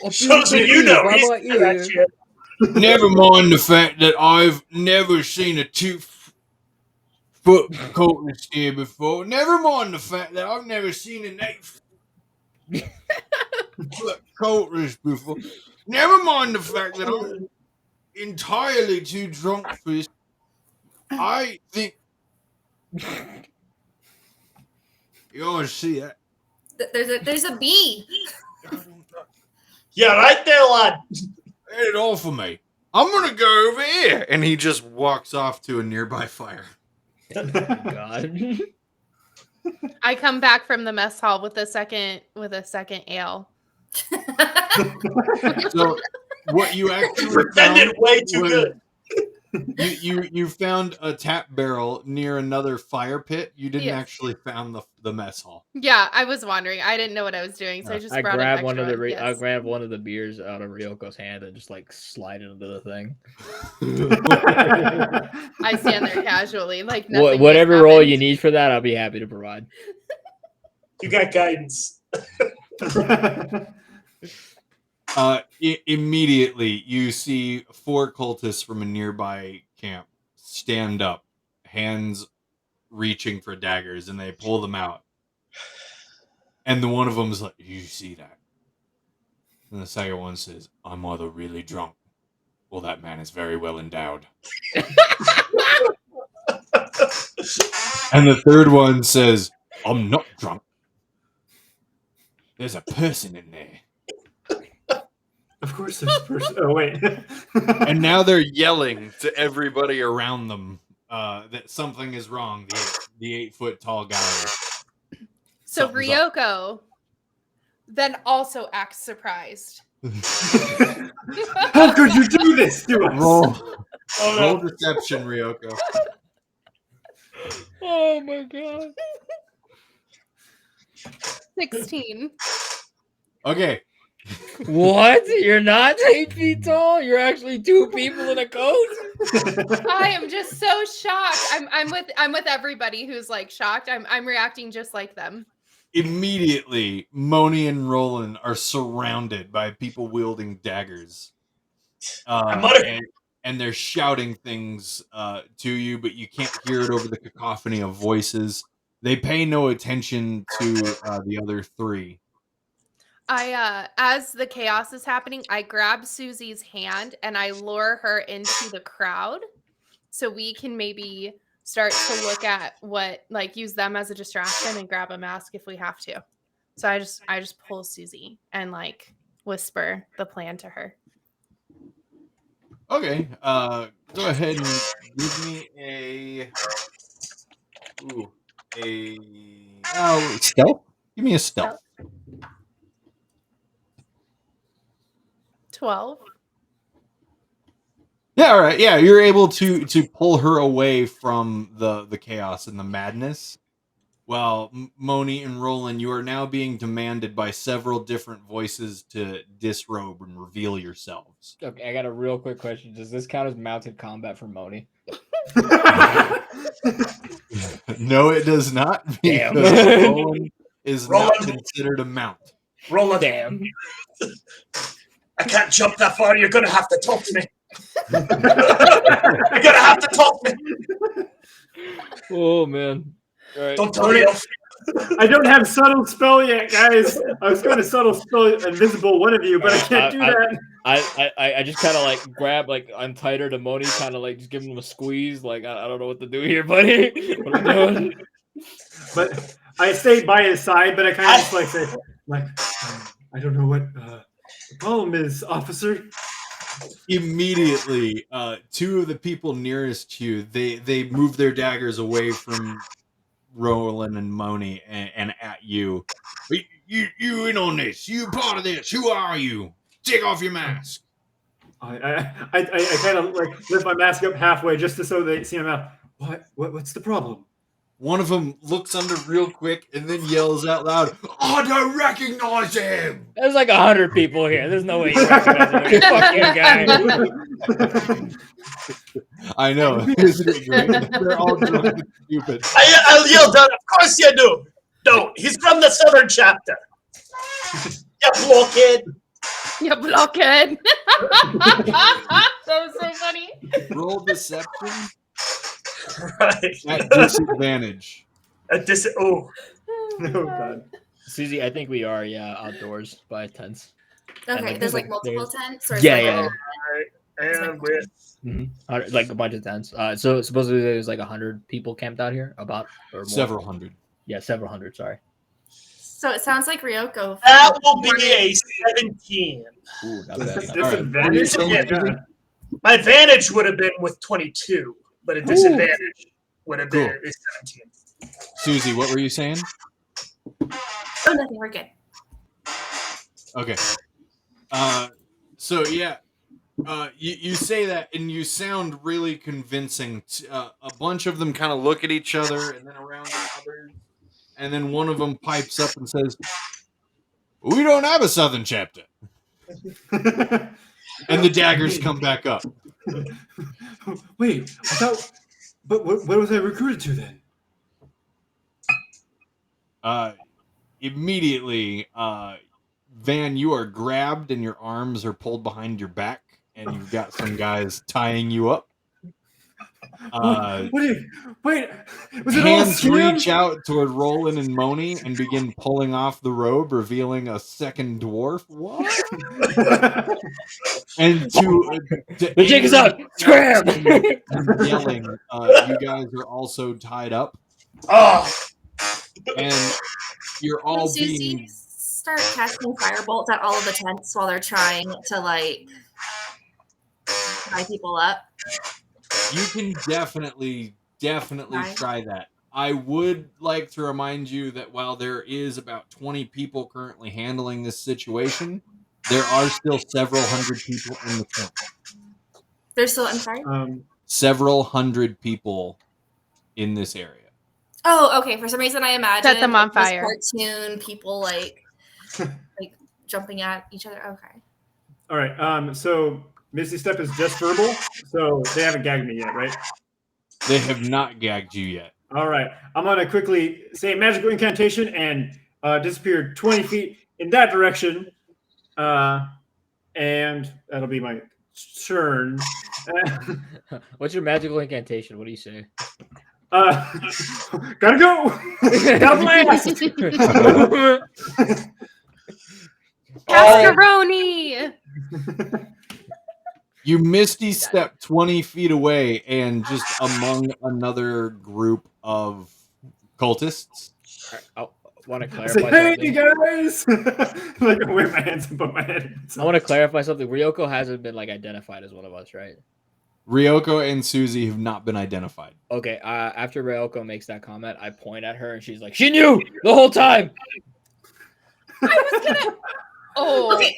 Shows that you know. Never mind the fact that I've never seen a 2-foot cultist here before. Never mind the fact that I've never seen an 8-foot cultist before. Never mind the fact that I'm entirely too drunk for this. I think you always see that. There's a bee. Yeah, right there, lad. Get it off of me. I'm gonna go over here, and he just walks off to a nearby fire. God. I come back from the mess hall with a second ale. So What you actually pretended found way too was good. you found a tap barrel near another fire pit. You didn't Yes. actually found the mess hall. Yeah, I was wondering. I didn't know what I was doing, so I just brought an one of extra the one. I Yes. grabbed one of the beers out of Ryoko's hand and just like slide it into the thing. I stand there casually, like nothing. Whatever just role happened. you need for that, I'll be happy to provide. You got guidance. Immediately, you see 4 cultists from a nearby camp stand up, hands reaching for daggers, and they pull them out. And the one of them is like, "You see that?" And the second one says, "I'm either really drunk, or that man is very well endowed." And the third one says, "I'm not drunk. There's a person in there." Of course, there's a person. Oh wait. And now they're yelling to everybody around them that something is wrong. The 8-foot tall guy. So Something's up. Ryoko then also acts surprised. How could you do this to us? Roll deception, Ryoko. Oh my god. 16. Okay. What? You're not 8 feet tall? You're actually 2 people in a coat? I am just so shocked. I'm with everybody who's like shocked. I'm reacting just like them. Immediately, Moni and Roland are surrounded by people wielding daggers. And they're shouting things to you, but you can't hear it over the cacophony of voices. They pay no attention to the other 3. As the chaos is happening, I grab Susie's hand and I lure her into the crowd so we can maybe start to look at what, like, use them as a distraction and grab a mask if we have to. So I just pull Susie and like whisper the plan to her. Okay. Go ahead and give me a stealth. Give me a stealth. 12. Yeah, all right. Yeah, you're able to pull her away from the chaos and the madness. Well, Moni and Roland, you are now being demanded by several different voices to disrobe and reveal yourselves. Okay, I got a real quick question. Does this count as mounted combat for Moni? No, it does not. Damn. Because Roland is not considered a mount. Roland. Damn. I can't jump that far. You're gonna have to talk to me. You're gonna have to talk to me. Oh man. All right. Don't tell me. I don't have subtle spell yet, guys. I was going to subtle spell invisible one of you, but I can't do that. I just kind of like grab, like untie her to Moni, kind of like just give him a squeeze. Like I don't know what to do here, buddy. What am I doing? But I stay by his side, but I kind of just like say, like, I don't know what the problem is, officer. Immediately, 2 of the people nearest you, they move their daggers away from Roland and Moni and at you. You in on this? You part of this? Who are you? Take off your mask. I kind of like lift my mask up halfway just so they see my mouth. What's the problem? One of them looks under real quick and then yells out loud, "I don't recognize him!" There's like 100 people here. There's no way you recognize him. Fuck you, guy. I know. Isn't it great? They're all drunk and stupid. I'll yell down. Of course you do. No, he's from the southern chapter. You blockhead. You blockhead. That was so funny. Roll deception Right. at disadvantage. Oh god. Susie, I think we are, outdoors by tents. Okay, there's like multiple tents? Or Yeah. And with Like a bunch of tents. So supposedly there's like 100 people camped out here, about or more. Several hundred. Yeah, several hundred. Sorry. So it sounds like Ryoko. that will be a 17. Ooh, not bad. Disadvantage? All right. Oh my god. My advantage would have been with 22, but a disadvantage would have been a 17. Susie, what were you saying? Oh, nothing. We're good. Okay. So yeah, You say that, and you sound really convincing. A bunch of them kind of look at each other, and then around the others, and then one of them pipes up and says, "We don't have a Southern chapter." And the daggers come back up. Wait, I thought. But what was I recruited to then? Immediately, Van, you are grabbed and your arms are pulled behind your back, and you've got some guys tying you up. Wait, was it all Hands scam? reach out toward Roland and Moni and begin pulling off the robe, revealing a second dwarf. What? And to The jig is up! Scram! Yelling, you guys are also tied up. Oh, And you're all Susie being start casting firebolts at all of the tents while they're trying to like tie people up. You can definitely Right. try that. I would like to remind you that while there is about 20 people currently handling this situation, there are still several hundred people in the camp. They're still, I'm sorry. Several hundred people in this area. Oh, okay. For some reason, I imagine Set them on this fire. cartoon people like jumping at each other. Okay. All right. So Misty Step is just verbal, so they haven't gagged me yet, right? They have not gagged you yet. All right. I'm gonna quickly say a magical incantation and disappear 20 feet in that direction, and that'll be my turn. What's your magical incantation? What do you say? Gotta go. Gotta blast. Cascaroni! You misty step 20 feet away and just among another group of cultists. I want to Say, clarify hey, something. guys! Like I wave my hands and put my head. I want to clarify something. Ryoko hasn't been like identified as one of us, right? Ryoko and Susie have not been identified. Okay. After Ryoko makes that comment, I point at her and she's like, "She knew the whole time." I was gonna. Oh. Okay.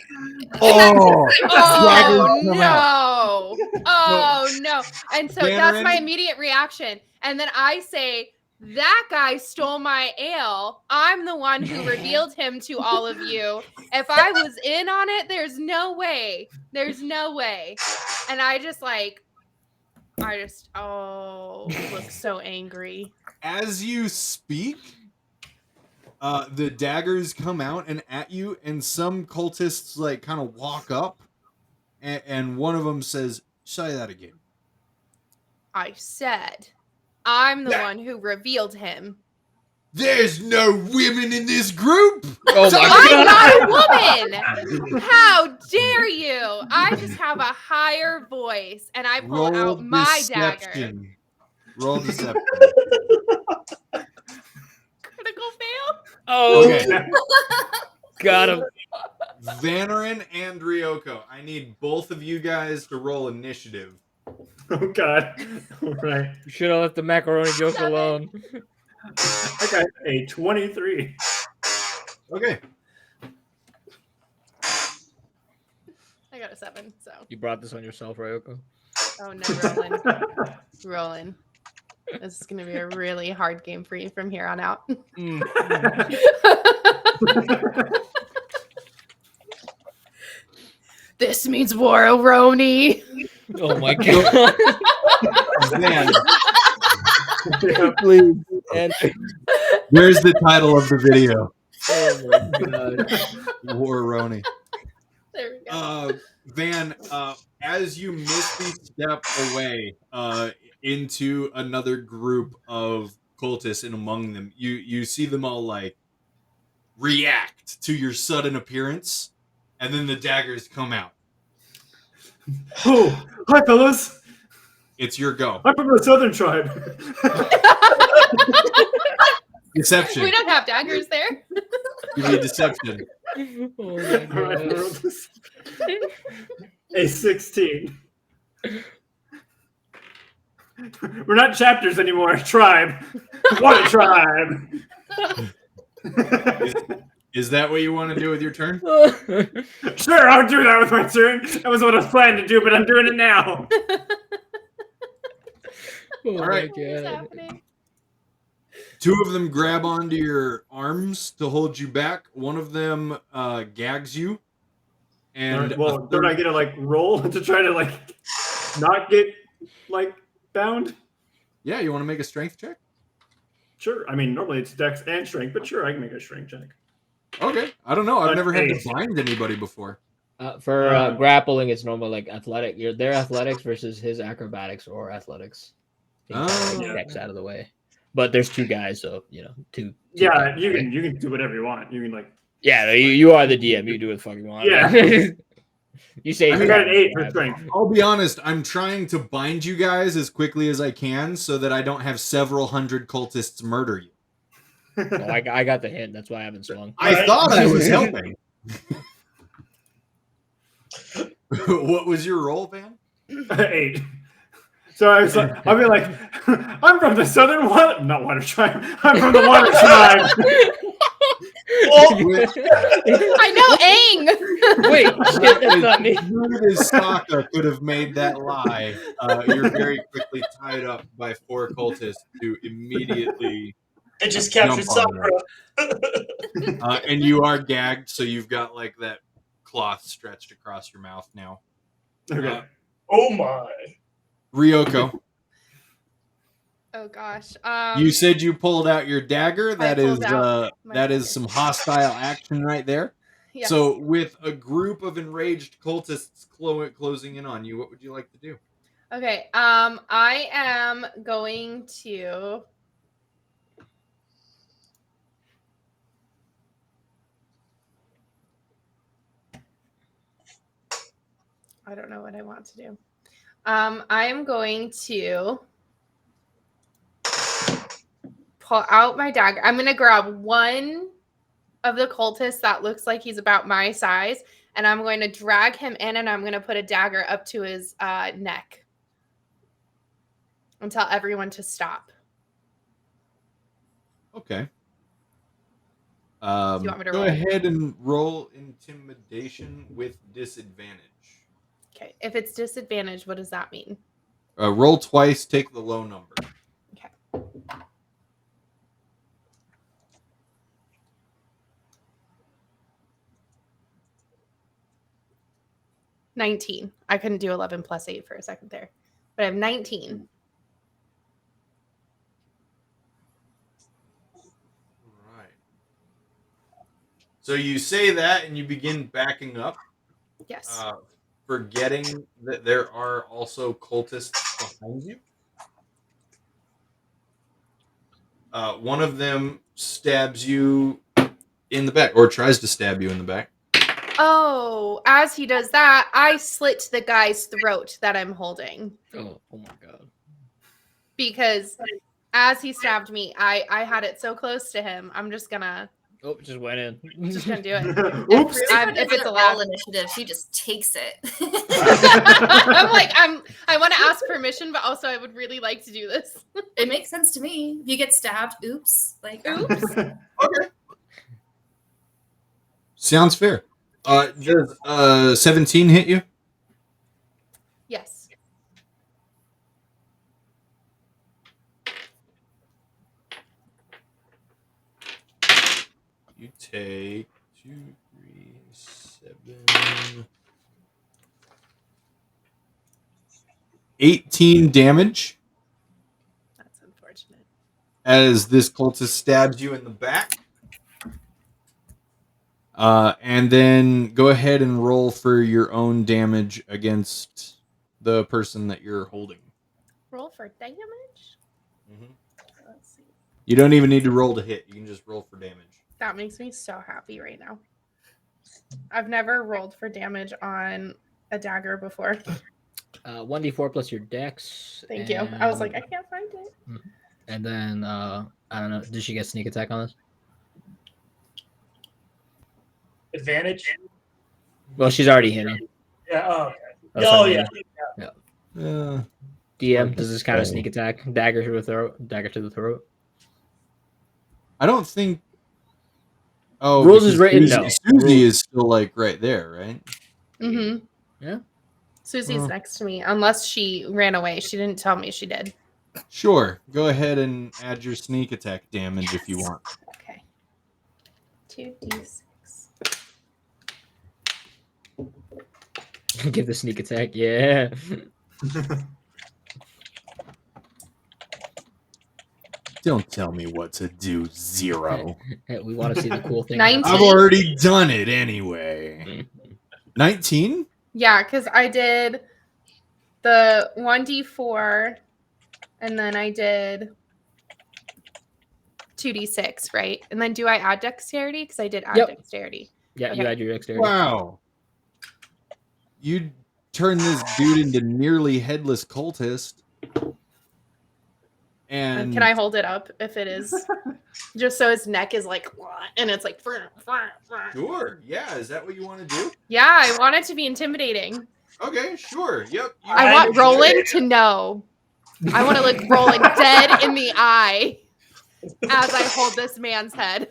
Oh, Oh come no! Oh no! And so that's Bannerin? my immediate reaction. And then I say, "That guy stole my ale. I'm the one who revealed him to all of you. If I was in on it, there's no way. There's no way." And I just look so angry. As you speak, the daggers come out and at you, and some cultists like kind of walk up, and one of them says, "Say that again." I said, I'm the one who revealed him. There's no women in this group. Oh my I'm god! not a woman. How dare you? I just have a higher voice, and I pull out my dagger. deception. Roll deception. Critical fail. Oh, Okay. got him. Vannerin and Ryoko, I need both of you guys to roll initiative. Oh God! All right. You should have left the macaroni joke Stop it. alone. I got a 23. Okay. I got a 7. So, You brought this on yourself, Ryoko. oh no, Roland. This is gonna be a really hard game for you from here on out. This means war, Roni. Oh my god! Man, Please. And, there's the title of the video. oh my god! War Roni. There we go. Van, as you misty step away into another group of cultists, and among them, you see them all like react to your sudden appearance, and then the daggers come out. Oh, hi, fellas. It's your go. I'm from the Southern tribe. Deception. We don't have daggers there. Give me a deception. Oh my All right, I god! rolled this. A 16. We're not chapters anymore. Tribe. What a tribe. Is that what you want to do with your turn? Sure, I'll do that with my turn. That was what I was planning to do, but I'm doing it now. Oh All right. What is happening? Two of them grab onto your arms to hold you back. One of them gags you. And well, don't I get to like roll to try to like not get like bound? Yeah, you want to make a strength check? Sure. I mean, normally it's dex and strength, but sure, I can make a strength check. Okay. I don't know. I've never had to 8. bind anybody before. For grappling, it's normal like athletic. Their athletics versus his acrobatics or athletics. Dex out of the way. But there's two guys, so two. Yeah, guys, you can do whatever you want. You can like. Yeah, you are the DM. You do what the fuck you want. Yeah. You say I got an 8 for strength. I'll be honest. I'm trying to bind you guys as quickly as I can so that I don't have several hundred cultists murder you. Oh, I got the hint. That's why I haven't swung. I thought I was helping. What was your roll, Van? 8. So I was like, I'll be like, I'm from the southern water, not water tribe. I'm from the water tribe. I know Aang. Wait, shit, that's not me. As Sokka could have made that lie. You're very quickly tied up by 4 cultists who immediately. It just captured Sakura. And you are gagged, so you've got like that cloth stretched across your mouth now. Okay. Oh my. Ryoko. Oh gosh. You said you pulled out your dagger. That is my dagger. some hostile action right there. Yes. So with a group of enraged cultists closing in on you, what would you like to do? Okay. I am going to. I don't know what I want to do. I am going to pull out my dagger. I'm going to grab one of the cultists that looks like he's about my size, and I'm going to drag him in, and I'm going to put a dagger up to his neck and tell everyone to stop. Okay. Do you want me to go roll? ahead and roll intimidation with disadvantage. Okay. If it's disadvantage, what does that mean? Roll twice, take the low number. Okay. $19. I couldn't do 11 plus 8 for a second there, but I have 19. Right. So you say that and you begin backing up. Yes. Forgetting that there are also cultists behind you. One of them stabs you in the back, or tries to stab you in the back. Oh, as he does that, I slit the guy's throat that I'm holding. Oh my god. Because as he stabbed me, I had it so close to him. I'm just gonna. Oh, just went in. Just gonna do it. Oops. If it's allowed. Initiative, she just takes it. I want to ask permission, but also I would really like to do this. It makes sense to me. If you get stabbed, oops. Oops. Okay. Sounds fair. Does 17 hit you? Yes. You take 2, 3, 7, 18 damage That's unfortunate. as this cultist stabs you in the back. And then go ahead and roll for your own damage against the person that you're holding. Roll for damage? Mm-hmm. Let's see. You don't even need to roll to hit. You can just roll for damage. That makes me so happy right now. I've never rolled for damage on a dagger before. 1d4 plus your dex. Thank you. I was like, I can't find it. And then, I don't know. Did she get sneak attack on this? Advantage? Well, she's already hitting. Yeah. Oh, okay. Oh, Yeah. DM, does this kind of sneak attack? Dagger to the throat? Dagger to the throat? I don't think Oh, Rules is because written, Susie, no. Susie is still like right there, right? Mm-hmm. Yeah. Susie's next to me, unless she ran away. She didn't tell me she did. Sure. Go ahead and add your sneak attack damage if you want. Okay. 2d6. Give the sneak attack. Yeah. Don't tell me what to do, 0. Hey, we want to see the cool thing. 19. I've already done it anyway. 19? Yeah, because I did the 1d4, and then I did 2d6, right? And then do I add dexterity? Because I did add dexterity. Yeah, Okay. you add your dexterity. Wow. You turn this dude into nearly headless cultist. And can I hold it up if it is? Just so his neck is like, and it's like, Sure. Yeah. Is that what you want to do? yeah, I want it to be intimidating. Okay. Sure. Yep. I want Roland to know. I want to look Roland dead in the eye as I hold this man's head.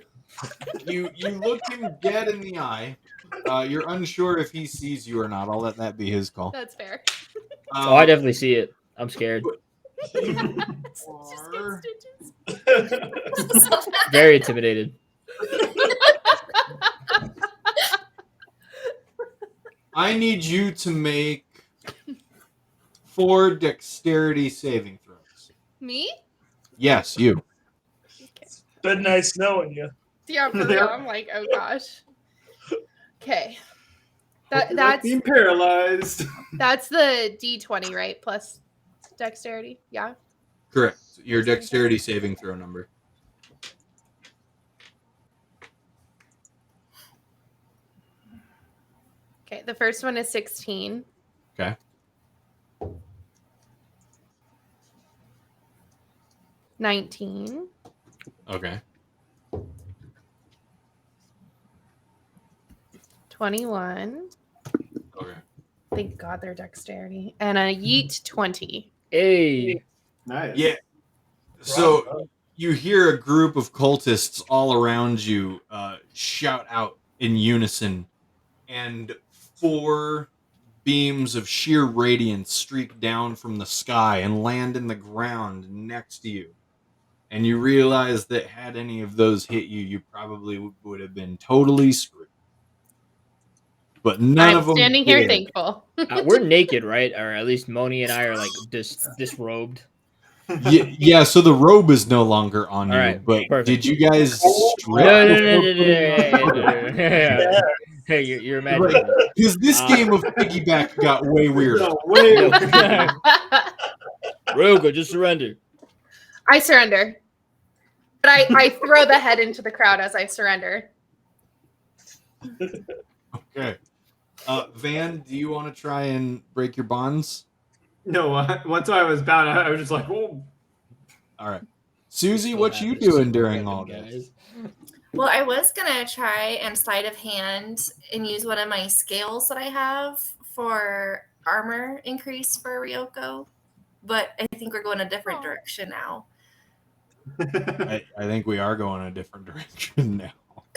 You look him dead in the eye. You're unsure if he sees you or not. I'll let that be his call. That's fair. Oh, I definitely see it. I'm scared. Are... Very intimidated. I need you to make 4 dexterity saving throws. Me? Yes, you. Okay. Been nice knowing you. Yeah, for real. I'm like, oh gosh. Okay. That's being paralyzed. That's the D20, right? Plus dexterity. Yeah. Correct. Your dexterity saving throw number. Okay. The first one is 16. Okay. $19. Okay. 21. Okay. Thank God they're dexterity. And a yeet 20. Hey. Nice. Yeah. So you hear a group of cultists all around you shout out in unison, and 4 beams of sheer radiance streak down from the sky and land in the ground next to you. And you realize that had any of those hit you, you probably would have been totally screwed. But none of them standing here did. thankful. We're naked, right? Or at least Moni and I are like disrobed. Yeah, so the robe is no longer on you, right, but perfect. did you guys strip? No. Hey, you're imagining. Because this game of piggyback got way weird. No, way. Roga, just surrender. I surrender. But I throw the head into the crowd as I surrender. Okay. Van, do you want to try and break your bonds? No, once I was bound, I was just like, oh. All right. Susie, what you doing during all this? Well, I was gonna try and sleight of hand and use one of my scales that I have for armor increase for Ryoko, but I think we're going a different direction now. I think we are going a different direction now.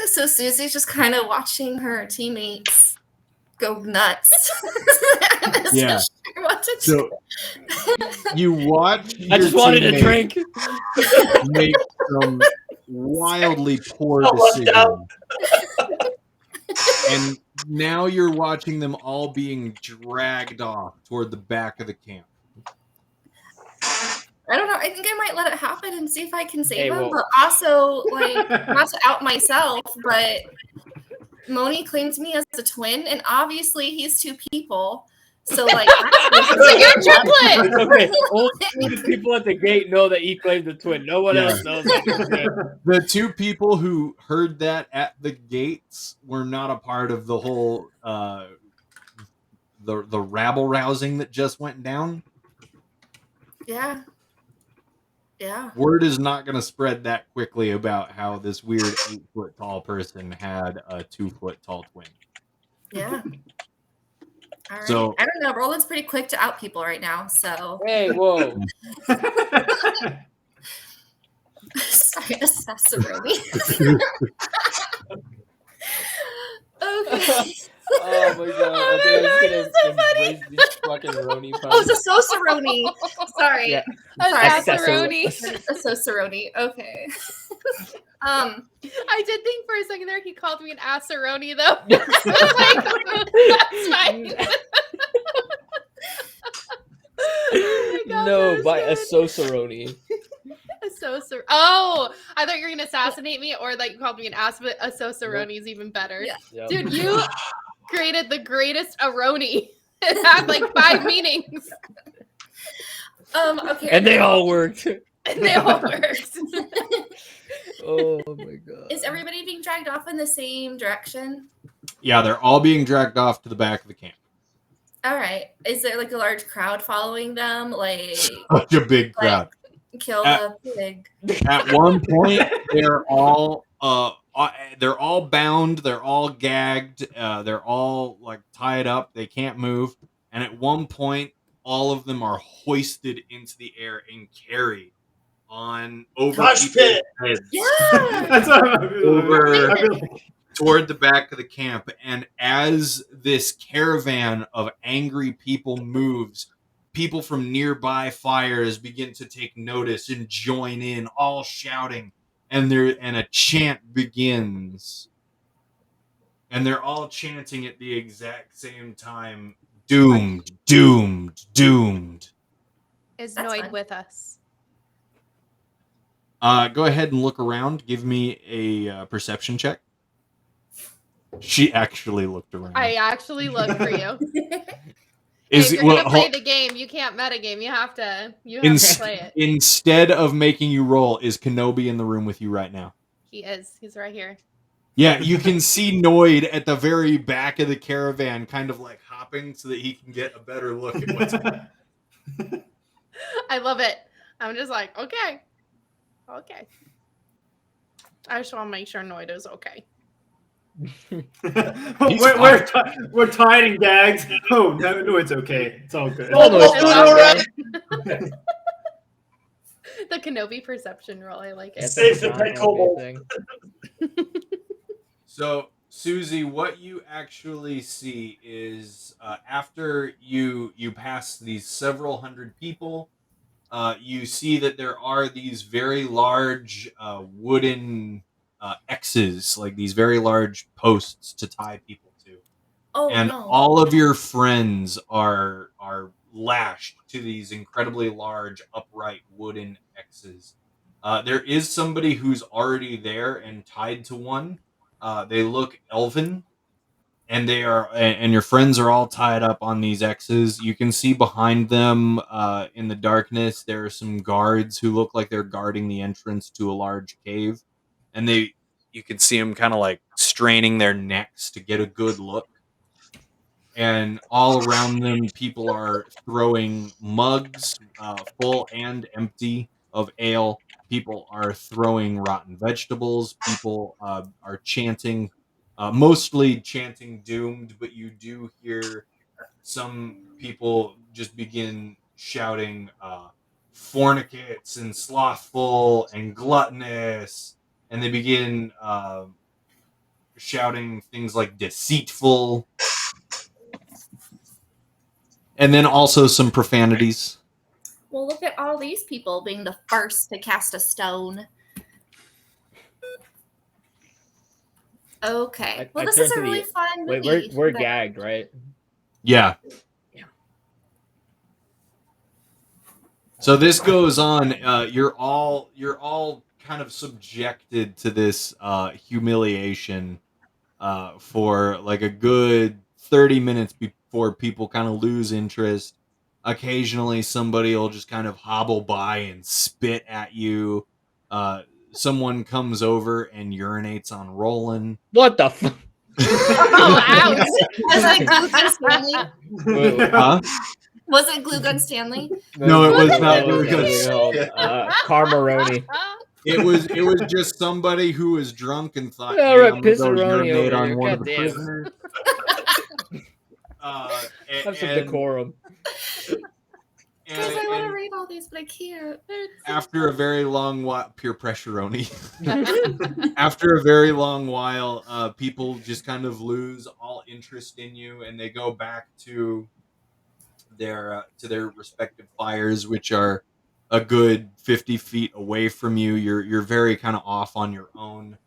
So Susie's just kind of watching her teammates go nuts. Yeah. Sure what to So you watch. I just wanted a drink. Make some wildly poor decisions. And now you're watching them all being dragged off toward the back of the camp. I don't know. I think I might let it happen and see if I can save him. well- But also, like, not to out myself, but Moni claims me as a twin, and obviously he's 2 people. So, like, You're a triplet. Okay, only the people at the gate know that he claimed the twin. No one else knows that. The 2 people who heard that at the gates were not a part of the whole the rabble rousing that just went down. yeah. Yeah. Word is not going to spread that quickly about how this weird 8-foot tall person had a 2-foot tall twin. Yeah. All right. So- I don't know. Roland's pretty quick to out people right now. So Hey, whoa. sorry, assassinate. Oh my god! I think I'm just gonna embrace these fucking Roni puns. Oh, it's a sauceroni. Sorry. Yeah. A sassaroni. A sauceroni. Okay. I did think for a second there he called me an assaroni though. Like, that's fine. Oh my God, No, that by a was sauceroni. Oh, I thought you were gonna assassinate me, or like you called me an ass, but a sauceroni is even better. Yeah. Yep. Dude, you created the greatest aroni. It had like 5 meanings. Okay. And they all worked. And they all worked. Oh my god. Is everybody being dragged off in the same direction? Yeah, they're all being dragged off to the back of the camp. All right. Is there like a large crowd following them? Like Such a big crowd. kill the pig. At one point, they're all bound, they're all gagged, they're all like tied up, they can't move. And at one point, all of them are hoisted into the air and carried on over Gosh, pit. heads. Yeah. That's what I feel like. Toward the back of the camp. And as this caravan of angry people moves, people from nearby fires begin to take notice and join in, all shouting, and a chant begins. And they're all chanting at the exact same time, doomed, doomed, doomed. Is That's Noid fun. with us? Go ahead and look around. Give me a perception check. She actually looked around. I actually looked for you. Is if it, you're well, gonna play the game, you can't metagame. You have to play it. Instead of making you roll, is Kenobi in the room with you right now? He is. He's right here. Yeah, you can see Noid at the very back of the caravan, kind of like hopping so that he can get a better look at what's happening. I love it. I'm just like, okay. I just want to make sure Noid is okay. we're tied and gagged. Oh no, it's okay. It's all good. Oh, no, it's All fine, right. The Kenobi perception roll. I like it. It's Save the not pet gonna be a kobold. thing. So, Susie, what you actually see is after you pass these several hundred people, you see that there are these very large wooden X's, like these very large posts to tie people to. Oh And no. all of your friends are lashed to these incredibly large upright wooden X's. There is somebody who's already there and tied to one. They look elven, and and your friends are all tied up on these X's. You can see behind them in the darkness there are some guards who look like they're guarding the entrance to a large cave, and you can see them kind of like straining their necks to get a good look. And all around them, people are throwing mugs, full and empty, of ale. People are throwing rotten vegetables. People are chanting, mostly chanting doomed, but you do hear some people just begin shouting fornicates and slothful and gluttonous. And they begin shouting things like deceitful. And then also some profanities. Well, look at all these people being the first to cast a stone. Okay. Well, I this turn is a to really the- fun Wait, movie. we're gagged, right? Yeah. Yeah. So this goes on. You're all kind of subjected to this humiliation for like a good 30 minutes before people kind of lose interest. Occasionally, somebody will just kind of hobble by and spit at you. Someone comes over and urinates on Roland. What the fuck? Oh, ouch. Was it Glue Gun Stanley? Huh? Was it Glue Gun Stanley? No, it was not Glue Glue Gun. Carmaroni. It was just somebody who was drunk and thought, All "Hey, right, I'm gonna go Pizzaroni urinate over on here. one of God the damn. Guys, I want to read all these, but I can't. After a very long while, peer pressure-oni. After a very long while, people just kind of lose all interest in you, and they go back to their respective fires, which are a good 50 feet away from you. You're very kind of off on your own,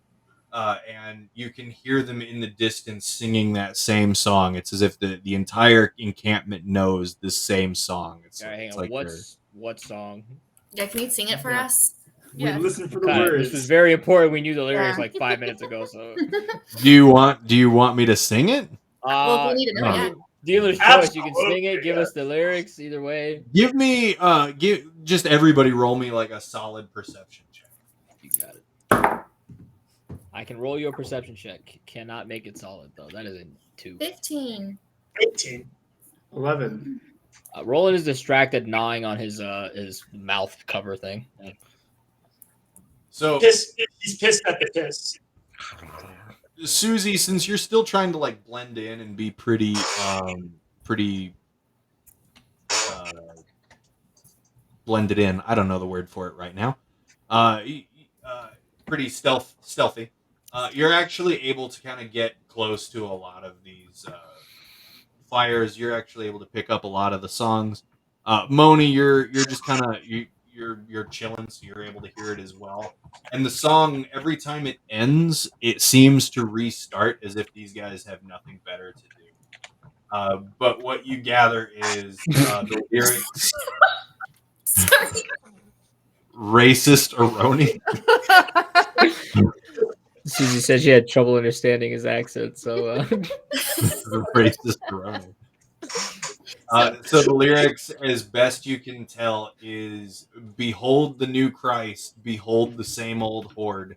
and you can hear them in the distance singing that same song. It's as if the entire encampment knows the same song. It's hang on. like what song? Yeah, can you sing it for us? We listen for the God, words. this was very important. We knew the lyrics like 5 minutes ago. So, do you want me to sing it? Well, we need to know. no. Yeah. Dealer's choice. You can sing it. Give us the lyrics. Either way. Give me just everybody roll me like a solid perception check. You got it. I can roll your perception check. Cannot make it solid though. That is a 2. 15. 18. 11. Roland is distracted, gnawing on his mouth cover thing. So He's pissed at the piss. Susie, since you're still trying to like blend in and be pretty blended in, I don't know the word for it right now. Pretty stealthy. You're actually able to kind of get close to a lot of these fires. You're actually able to pick up a lot of the songs. Moni, you're just kind of you're chilling, so you're able to hear it as well. And the song, every time it ends, it seems to restart as if these guys have nothing better to do. But what you gather is the lyrics. Sorry. Racist Aroni. Susie said she had trouble understanding his accent, so Racist Aroni. So the lyrics, as best you can tell, is "Behold the new Christ, behold the same old horde,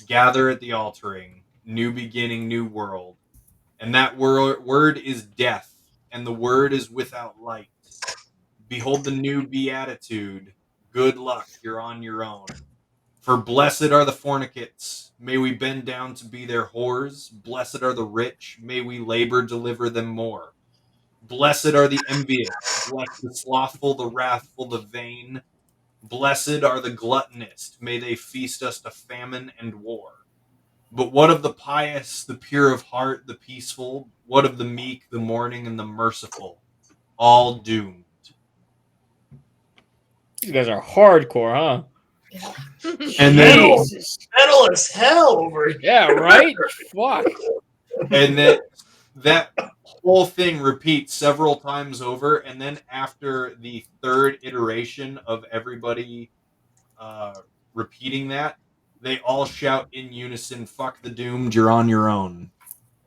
gather at the altering, new beginning, new world, and that word is death, and the word is without light. Behold the new beatitude, good luck, you're on your own. For blessed are the fornicates, may we bend down to be their whores. Blessed are the rich, may we labor deliver them more. Blessed are the envious, blessed the slothful, the wrathful, the vain. Blessed are the gluttonous, may they feast us to famine and war. But what of the pious, the pure of heart, the peaceful? What of the meek, the mourning, and the merciful? All doomed." you guys are hardcore, huh? Yeah. And then, Metal as hell over here. Yeah, right. Fuck. and then that whole thing repeats several times over, and then after the third iteration of everybody repeating that, they all shout in unison, "Fuck the doomed, you're on your own."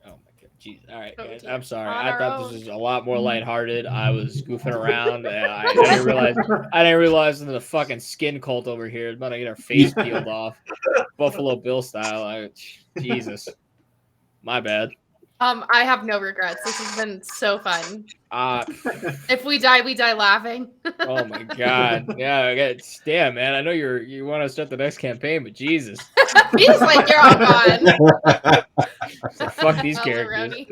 Oh my god, jeez. All right, Oh, guys. dear. I'm sorry. On I our thought own. this was a lot more lighthearted. I was goofing around. I didn't realize. I didn't realize the fucking skin cult over here is about to get our face peeled off, Buffalo Bill style. Jesus, my bad. I have no regrets. This has been so fun. Uh, If we die, we die laughing. oh my god. Yeah. Damn, man. I know you want to start the next campaign, but Jesus. He's like, you're all gone. So fuck these Oh, characters.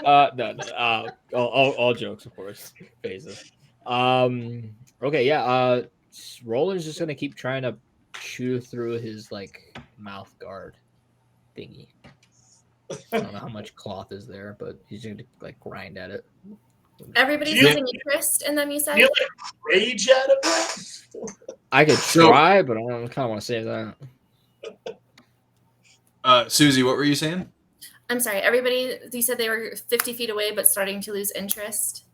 Maroni. No. All jokes, of course. Phases. Okay, yeah. Roland's just gonna keep trying to chew through his like mouth guard thingy. I don't know how much cloth is there, but he's gonna like grind at it. Everybody's losing interest in them, you said? You like rage out of it? I could try, but I don't kind of want to say that. Susie, what were you saying? I'm sorry. Everybody, you said they were 50 feet away, but starting to lose interest.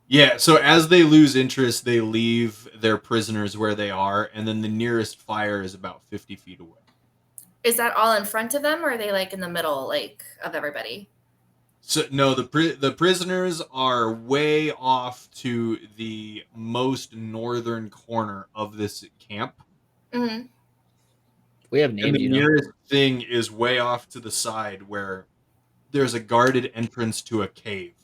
Yeah, so as they lose interest, they leave their prisoners where they are, and then the nearest fire is about 50 feet away. Is that all in front of them, or are they like in the middle, like of everybody? So no, the prisoners are way off to the most northern corner of this camp. Mm-hmm. We have And names, the nearest thing is way off to the side where there's a guarded entrance to a cave.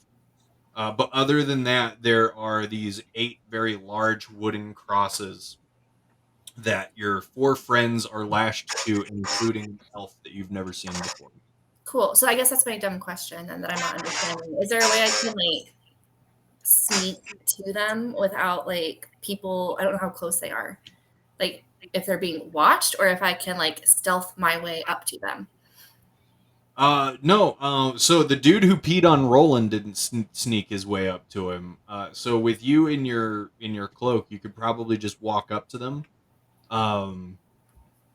But other than that, there are these 8 very large wooden crosses that your 4 friends are lashed to, including an elf that you've never seen before. Cool. So I guess that's my dumb question then that I'm not understanding. Is there a way I can like sneak to them without like people. I don't know how close they are. Like if they're being watched or if I can like stealth my way up to them. No. So the dude who peed on Roland didn't sneak his way up to him. So with you in your cloak, you could probably just walk up to them.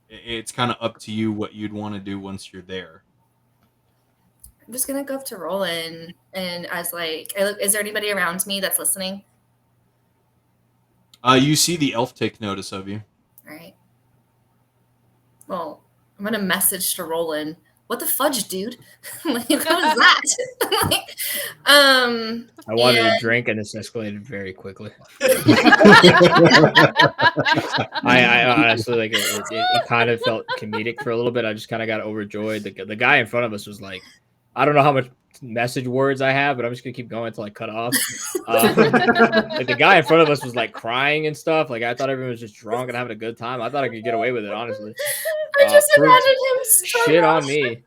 It's kind of up to you what you'd want to do once you're there. I'm just gonna go up to Roland and as like, I look. Is there anybody around me that's listening? You see the elf take notice of you. All right. Well, I'm gonna message to Roland. What the fudge, dude? Like, what was that? Like, I wanted a drink, and this escalated very quickly. I honestly like it kind of felt comedic for a little bit. I just kind of got overjoyed. The guy in front of us was like, I don't know how much message words I have, but I'm just gonna keep going until I cut off. Like the guy in front of us was like crying and stuff. Like I thought everyone was just drunk and having a good time. I thought I could get away with it, honestly. I just imagined him so shit wrong. on me.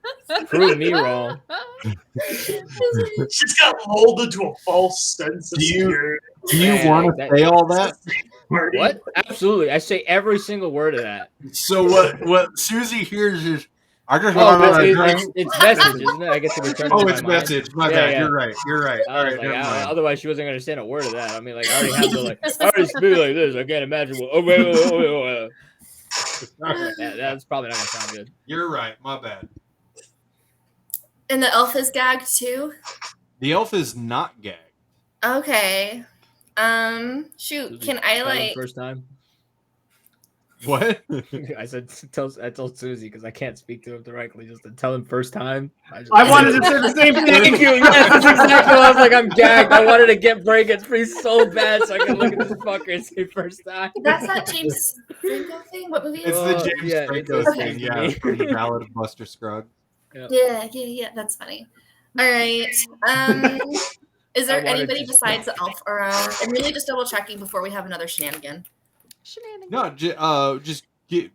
Prove me wrong. She's got lulled into a false sense of security. Do you want to say all that? What? Absolutely. I say every single word of that. So what Susie hears is, I just Oh, want another drink. it's message, isn't it? I get to return it Oh, to it's my mind. message. My Yeah, bad. yeah. You're right. You're right. I All was right, like, never mind. otherwise she wasn't going to understand a word of that. I mean, like, I already have to, like, I already speak like this. I can't imagine what. Oh. That's probably not going to sound good. You're right. My bad. And the elf is gagged too? The elf is not gagged. Okay. Shoot, can I like First time? What? I told Susie because I can't speak to him directly. Just to tell him first time. I wanted to say the same thing. Thank you. Yes, that's exactly what I was like. I'm gagged. I wanted to get break it free so bad so I can look at this fucker and say first time. That's that James Franco thing? What movie is It's it? the James yeah, Franco it's thing. okay. Yeah, from the Ballad of Buster Scruggs. Yeah, that's funny. All right. Is there anybody besides the elf around? I'm really just double checking before we have another shenanigan. No, just get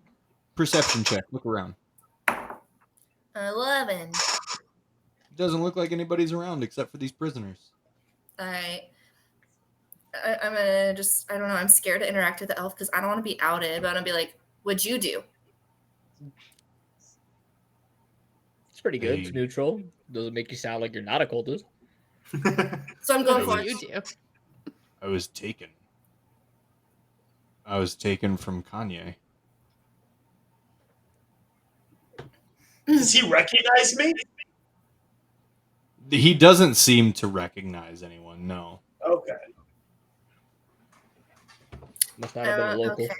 perception check. Look around. 11. It doesn't look like anybody's around except for these prisoners. All right. I'm gonna I don't know. I'm scared to interact with the elf because I don't want to be outed, but I'm gonna be like, "What'd you do?" It's pretty good. It's neutral. Doesn't make you sound like you're not a cultist. So I'm going for you do. I was taken from Kanye. Does he recognize me? He doesn't seem to recognize anyone. No. Okay. Must not have been a local. Okay.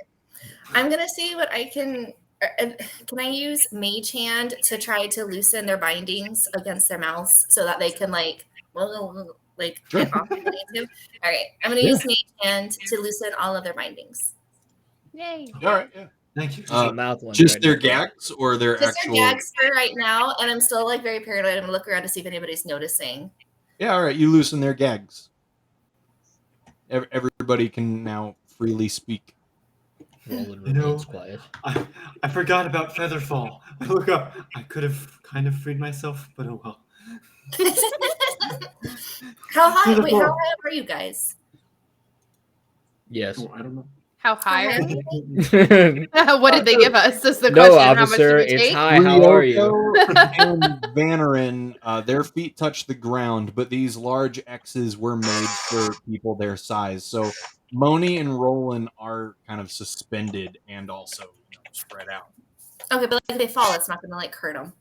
I'm gonna see what I can. Can I use Mage Hand to try to loosen their bindings against their mouths so that they can get off if they need to? All right, I'm gonna use Mage Hand to loosen all of their bindings. Yay! All right. Yeah. Thank you. Just their gags or their Just actual. their gags for right now, and I'm still very paranoid. I'm gonna look around to see if anybody's noticing. Yeah. All right. You loosen their gags. Everybody can now freely speak. Roland You know, remains quiet. I forgot about Featherfall. I look up. I could have kind of freed myself, but oh well. How high are you guys? Yes. Oh, I don't know. How high are you? No, What did they give us? Is the question. How much officer. did we It's take? hi. How are you? And Vanarin, their feet touch the ground, but these large X's were made for people their size. So Moni and Roland are kind of suspended and also spread out. Okay, but if they fall, it's not gonna hurt them.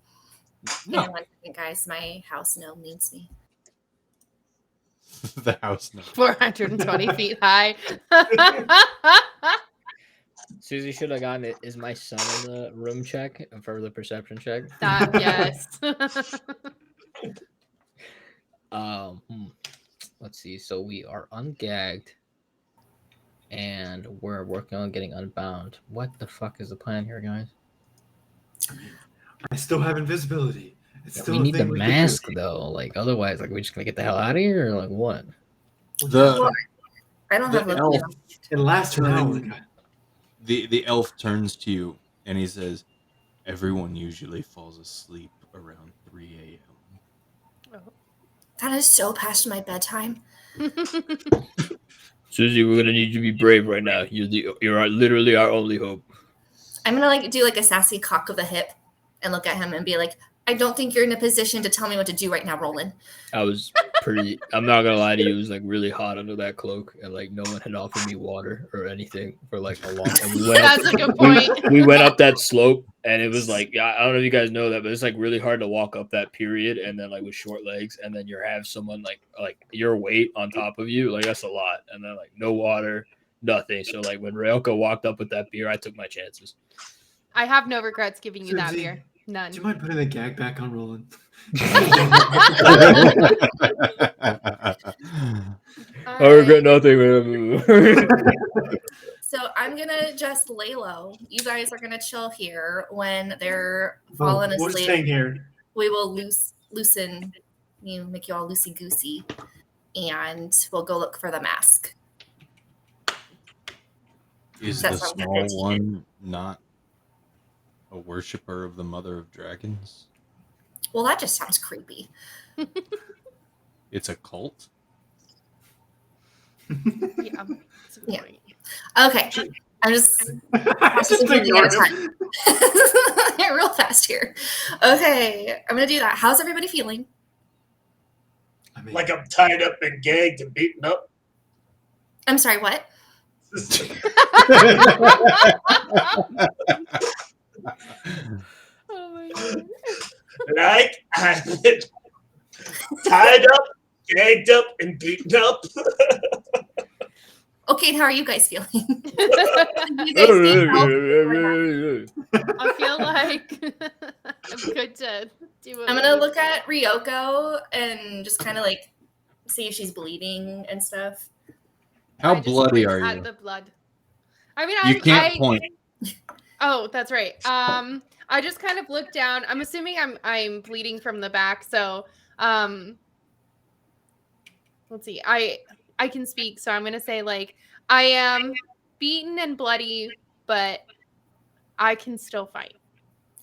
No. One second, guys, my house gnome needs me. The house no. 420 feet high. Susie should have gotten it. Is my son in the room check for the perception check? Yes. Let's see. So we are ungagged, and we're working on getting unbound. What the fuck is the plan here, guys? I still have invisibility. It's Yeah, still we a need the thing we can do. mask though. Like otherwise, like we just gonna get the hell out of here, or like what? I don't have The a elf It lasts an hour. the elf turns to you and he says, "Everyone usually falls asleep around 3 a.m." That is so past my bedtime. Susie, we're gonna need you to be brave right now. You're literally our only hope. I'm gonna do a sassy cock of the hip and look at him and be like, I don't think you're in a position to tell me what to do right now, Roland. I'm not gonna lie to you, it was really hot under that cloak, and no one had offered me water or anything for a long time. That's a good point. We went up that slope, and it was I don't know if you guys know that, but it's really hard to walk up that period, and then with short legs, and then you have someone like your weight on top of you, that's a lot, and then no water, nothing. So when Raelka walked up with that beer, I took my chances. I have no regrets giving you that beer. None. Do you mind putting the gag back on Roland? I regret nothing. So I'm gonna just lay low. You guys are gonna chill here. When they're falling asleep, we're staying here. We will loosen you, make you all loosey goosey, and we'll go look for the mask. Is the small one not a worshiper of the Mother of Dragons? Well, that just sounds creepy. It's a cult? Yeah. Yeah. Okay. I'm just thinking at a time. Real fast here. Okay. I'm going to do that. How's everybody feeling? Like I'm tied up and gagged and beaten up. I'm sorry, what? Oh my god. I've been tied up, gagged up, and beaten up. Okay, how are you guys feeling? I feel like I'm good to do it. I'm gonna look at Ryoko and just kind of see if she's bleeding and stuff. How bloody are at you? the blood. I mean, you can't point. Oh, that's right. I just kind of look down. I'm assuming I'm bleeding from the back, so let's see. I can speak, so I'm gonna say I am beaten and bloody, but I can still fight.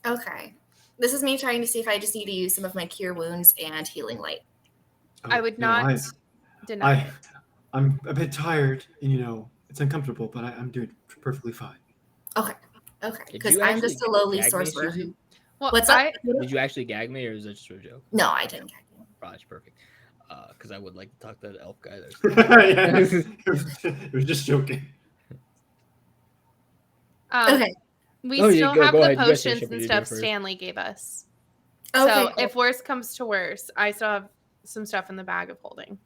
Okay. This is me trying to see if I just need to use some of my cure wounds and healing light. I would not deny. I'm a bit tired, and it's uncomfortable, but I'm doing perfectly fine. Okay. Because I'm just a lowly sorcerer. Well, what's up? Did you actually gag me, or is that just a joke? No, I didn't gag you. Oh, that's perfect. Because I would like to talk to the elf guy there. Yeah, it was just joking. Okay. We still have go the ahead. potions and stuff Stanley gave us. Okay, So cool. if worse comes to worse, I still have some stuff in the bag of holding.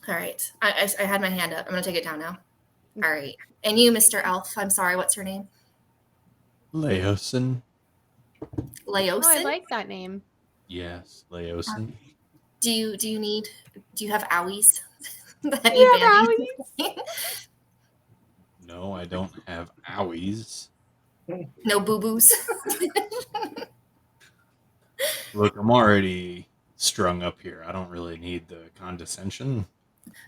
All right. I had my hand up. I'm going to take it down now. All right. And you, Mr. Elf, I'm sorry, what's your name? Leosin. Leosin? Oh, I like that name. Yes, Leosin. Do you have owies? Do you have owies? No, I don't have owies. No boo-boos? Look, I'm already strung up here. I don't really need the condescension.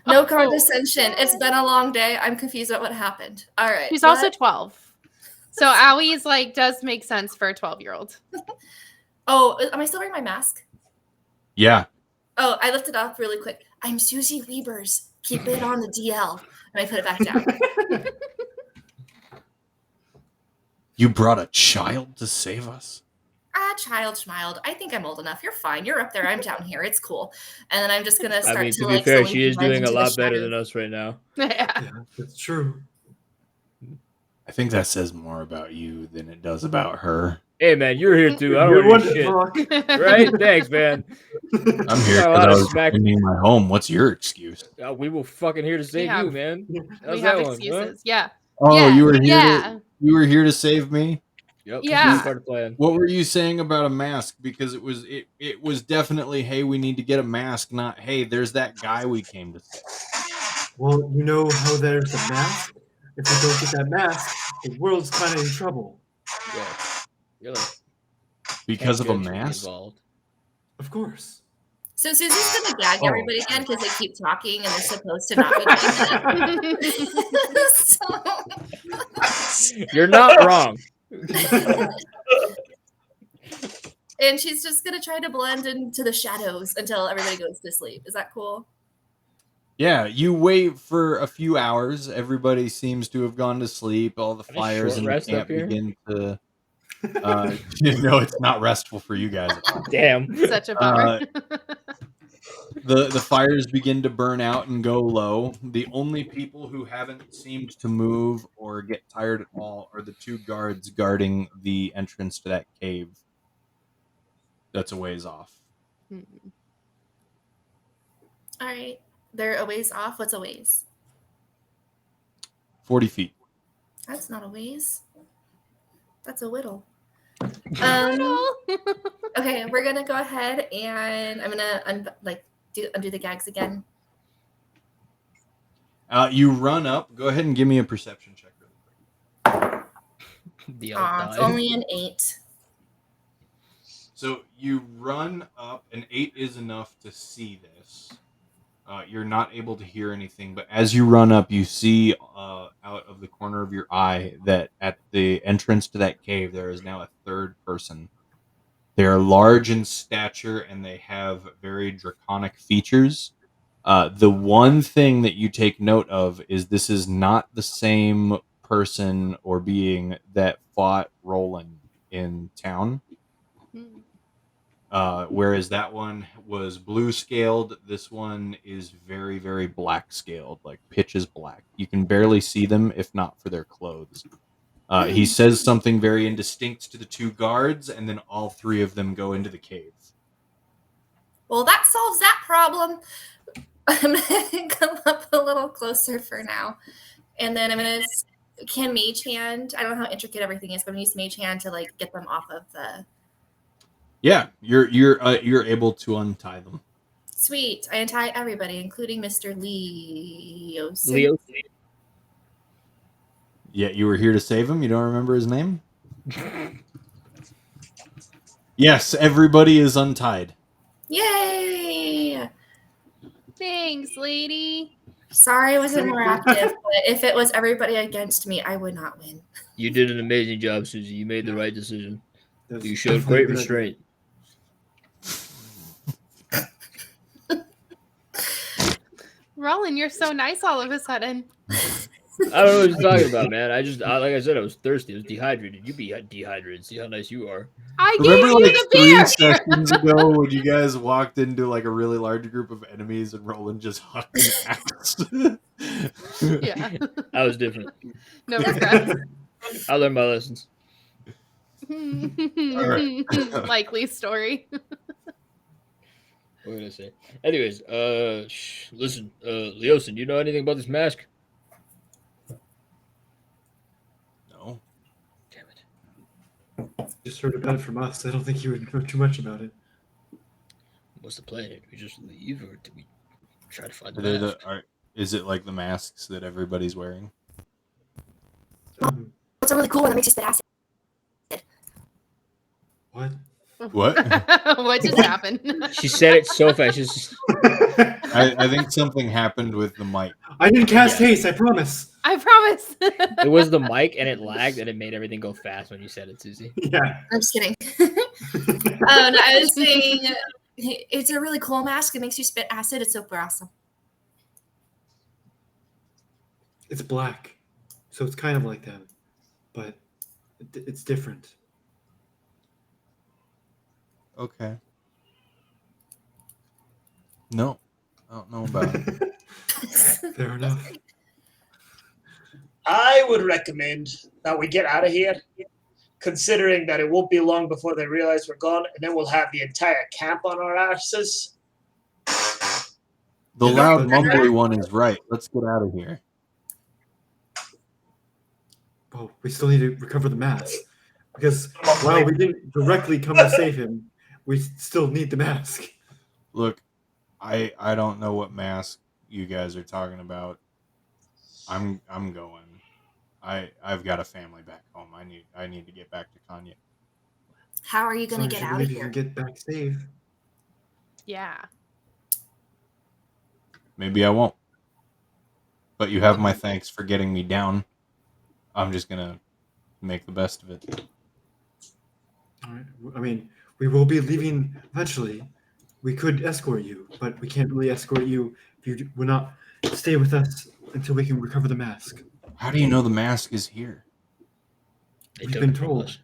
No condescension. It's been a long day. I'm confused about what happened. All right. She's also 12. So owies does make sense for a 12-year-old. Oh, am I still wearing my mask? Yeah. Oh, I lifted it up really quick. I'm Susie Wiebers. Keep it on the DL. And I put it back down. You brought a child to save us? Child. I think I'm old enough. You're fine. You're up there. I'm down here. It's cool. And then I'm just going to start to be fair, she is doing a lot better than us right now. Yeah, that's true. I think that says more about you than it does about her. Hey, man, you're here too. I don't want to shit. Right? Thanks, man. I'm here because I was defending my home. What's your excuse? We were fucking here to save you, man. We have excuses. Yeah. Oh, yeah. you were here. You were here to save me. Yep. Yeah. Part of the plan. What were you saying about a mask? Because it was definitely, hey, we need to get a mask, not hey, there's that guy we came to save. Well, you know how there's a mask. If we don't get that mask, the world's kind of in trouble. Yeah. You're because of a mask? Of course. So Susie's going to gag everybody again because they keep talking and they're supposed to not be doing that. You're not wrong. And she's just going to try to blend into the shadows until everybody goes to sleep. Is that cool? Yeah, you wait for a few hours. Everybody seems to have gone to sleep. All the fires in the rest up camp here? begin to. No, it's not restful for you guys at all. Damn. Such a bummer. The fires begin to burn out and go low. The only people who haven't seemed to move or get tired at all are the 2 guards guarding the entrance to that cave. That's a ways off. All right. They're a ways off. What's a ways? 40 feet. That's not a ways. That's a whittle. Okay, we're gonna go ahead and I'm gonna undo the gags again. You run up. Go ahead and give me a perception check really quick. It's only an 8. So you run up. An 8 is enough to see this. You're not able to hear anything, but as you run up, you see out of the corner of your eye that at the entrance to that cave, there is now a 3rd person. They are large in stature, and they have very draconic features. The one thing that you take note of is this is not the same person or being that fought Roland in town. Whereas that one was blue scaled, this one is very, very black scaled, like pitches black. You can barely see them if not for their clothes. He says something very indistinct to the 2 guards, and then all 3 of them go into the cave. Well, that solves that problem. I'm going to come up a little closer for now. And then I'm going to, can Mage Hand, I don't know how intricate everything is, but I'm going to use Mage Hand to like get them off of the... Yeah, you're able to untie them. Sweet. I untie everybody, including Mr. Leo. Yeah, you were here to save him? You don't remember his name? Yes, everybody is untied. Yay! Thanks, lady. Sorry I wasn't more active, but if it was everybody against me, I would not win. You did an amazing job, Susie. You made the right decision. You showed great restraint. Roland, you're so nice all of a sudden. I don't know what you're talking about, man. Like I said, I was thirsty. I was dehydrated. You be dehydrated. See how nice you are. I remember gave you like the 3 beer. sessions ago when you guys walked into like a really large group of enemies and Roland just hucked an axe? Yeah. That was different. No regrets. I learned my lessons. Likely story. What was I gonna say? Anyways, listen, Leosin, do you know anything about this mask? No. Damn it. Just heard about it from us. I don't think you would know too much about it. What's the plan? Do we just leave, or do we try to find the Are they mask? is it like the masks that everybody's wearing? It's a really cool one that makes you spit acid. What? What? What just happened? She said it so fast. Just... I think something happened with the mic. I didn't cast haste, I promise. I promise. It was the mic, and it lagged, and it made everything go fast when you said it, Susie. Yeah. I'm just kidding. No, I was saying it's a really cool mask. It makes you spit acid. It's super awesome. It's black, so it's kind of like that, but it's different. Okay. No, I don't know about it. Fair enough. I would recommend that we get out of here, considering that it won't be long before they realize we're gone, and then we'll have the entire camp on our asses. The loud mumbly one is right. Let's get out of here. Oh, we still need to recover the mask. Because while we didn't directly come to save him, we still need the mask. Look, I don't know what mask you guys are talking about. I'm going. I've got a family back home. I need to get back to Kanye. How are you going to get out of You here? can get back safe. Yeah. Maybe I won't. But you have my thanks for getting me down. I'm just gonna make the best of it. All right. I mean, we will be leaving eventually. We could escort you, but we can't really escort you if we're not stay with us until we can recover the mask. How do you know the mask is here? We've been told.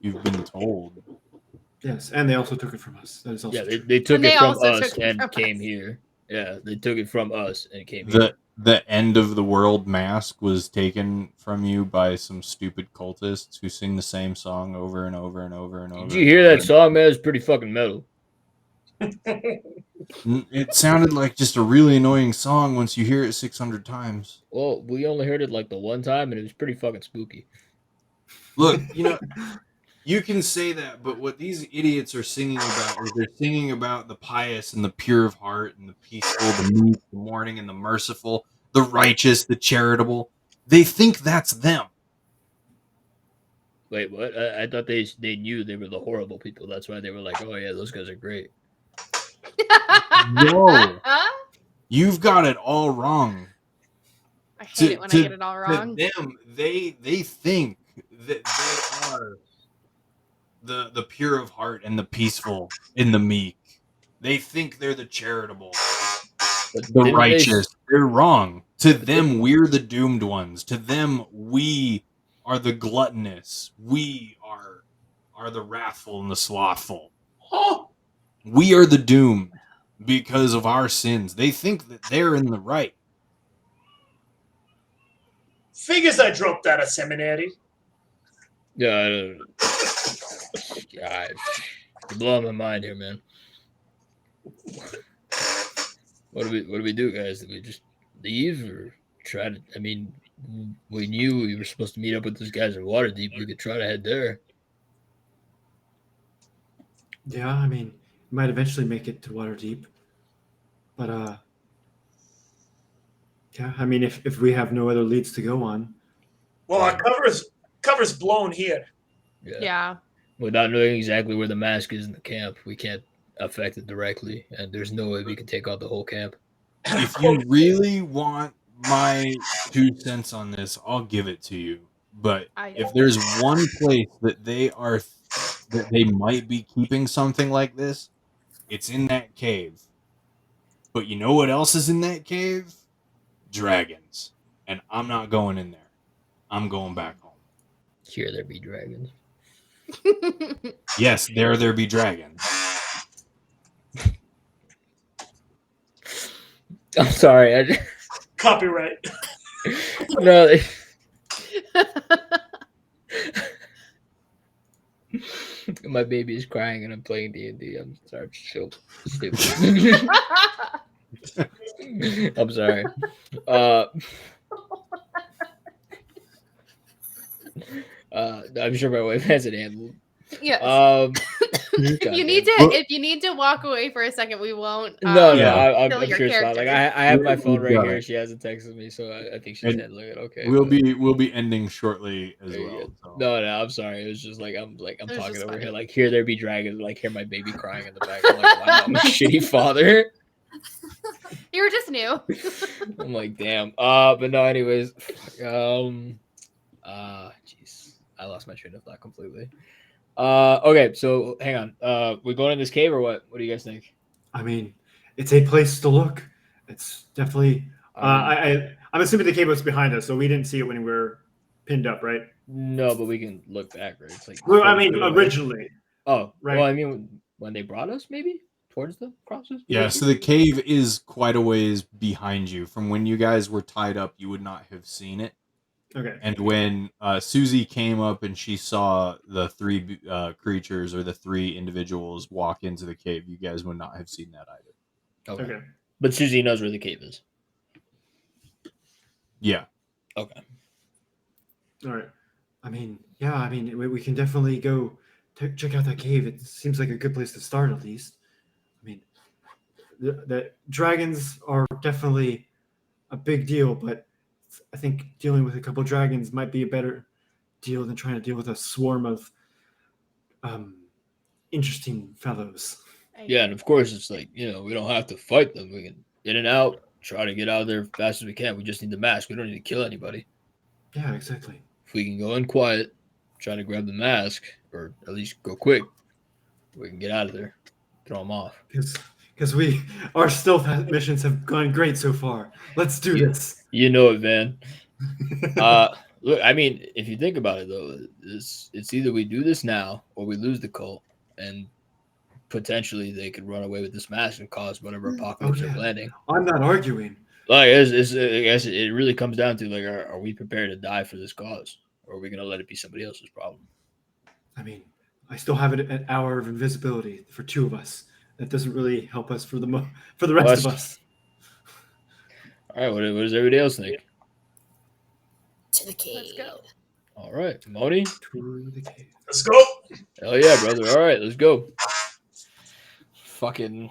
You've been told. Yes, and they also took it from us. That is also true. They took And it they from also us took it and from came us. here. Yeah, they took it from us and came here. The end of the world mask was taken from you by some stupid cultists who sing the same song over and over and over and over. Did you hear that song, man? It's pretty fucking metal. It sounded like just a really annoying song once you hear it 600 times. Well, we only heard it like the one time, and it was pretty fucking spooky. Look, you can say that, but what these idiots are singing about is they're singing about the pious and the pure of heart and the peaceful, the meek, the mourning and the merciful, the righteous, the charitable. They think that's them. Wait, what? I thought they knew they were the horrible people. That's why they were like, oh yeah, those guys are great. No. You've got it all wrong. I hate it when I get it all wrong. To them, they think that they are the pure of heart and the peaceful and the meek. They think they're the charitable, the righteous. They're wrong. To them, we're the doomed ones. To them, we are the gluttonous. We are the wrathful and the slothful. Oh, We are the doomed because of our sins. They think that they're in the right. figures I dropped out of seminary. Yeah, I don't. God, you're blowing my mind here, man. What do we do, guys? Do we just leave or try to? I mean, we knew we were supposed to meet up with those guys in Waterdeep. We could try to head there. Yeah, I mean, we might eventually make it to Waterdeep. But yeah, I mean, if we have no other leads to go on. Well, our cover's blown here. Yeah. Without knowing exactly where the mask is in the camp, we can't affect it directly, and there's no way we can take out the whole camp. If you really want my 2 cents on this, I'll give it to you. But if there's one place that they might be keeping something like this, it's in that cave. But you know what else is in that cave? Dragons. And I'm not going in there. I'm going back home. Here there be dragons. Yes, there be dragons. I'm sorry. Copyright. No. My baby is crying and I'm playing D&D. I'm sorry. Chill. Stupid. I'm sorry. I'm sure my wife has it handled. Yes. If you need to walk away for a second, we won't. I'm sure it's fine. Like I have my phone right here. She hasn't texted me, so I think she's handling it okay. We'll be ending shortly as well. So. No, I'm sorry. It was just like I'm talking over here. Like here there be dragons. Like hear my baby crying in the back. I'm like, wow, I'm a shitty father. You were just new. I'm like, damn. But no, anyways. Jeez, I lost my train of thought completely. Okay, so hang on. We're going in this cave or what? What do you guys think? I mean, it's a place to look. It's definitely. I'm assuming the cave was behind us, so we didn't see it when we were pinned up, right? No, but we can look back, right? It's like. Well, I mean, originally. Oh, right. Well, I mean, when they brought us, maybe towards the process. Yeah, so the cave is quite a ways behind you. From when you guys were tied up, you would not have seen it. Okay. And when Susie came up and she saw the 3 creatures or the 3 individuals walk into the cave, you guys would not have seen that either. Okay. But Susie knows where the cave is. Yeah. Okay. All right. I mean, yeah, I mean, we can definitely go check out that cave. It seems like a good place to start, at least. I mean, the dragons are definitely a big deal, but I think dealing with a couple of dragons might be a better deal than trying to deal with a swarm of interesting fellows. Yeah, and of course it's like, we don't have to fight them. We can in and out, try to get out of there as fast as we can. We just need the mask. We don't need to kill anybody. Yeah, exactly. If we can go in quiet, try to grab the mask, or at least go quick, we can get out of there. Throw them off. Because because our stealth missions have gone great so far. Let's do this. You know it, man. Look, I mean, if you think about it, though, it's either we do this now or we lose the cult, and potentially they could run away with this mask and cause whatever apocalypse they're planning. I'm not arguing. Like, I guess it really comes down to, like, are we prepared to die for this cause, or are we going to let it be somebody else's problem? I mean, I still have an hour of invisibility for 2 of us. That doesn't really help us for the rest of us. All right, what does everybody else think? To the cave. Let's go. All right, Moni. To the cave. Let's go. Hell yeah, brother. All right, let's go. Fucking.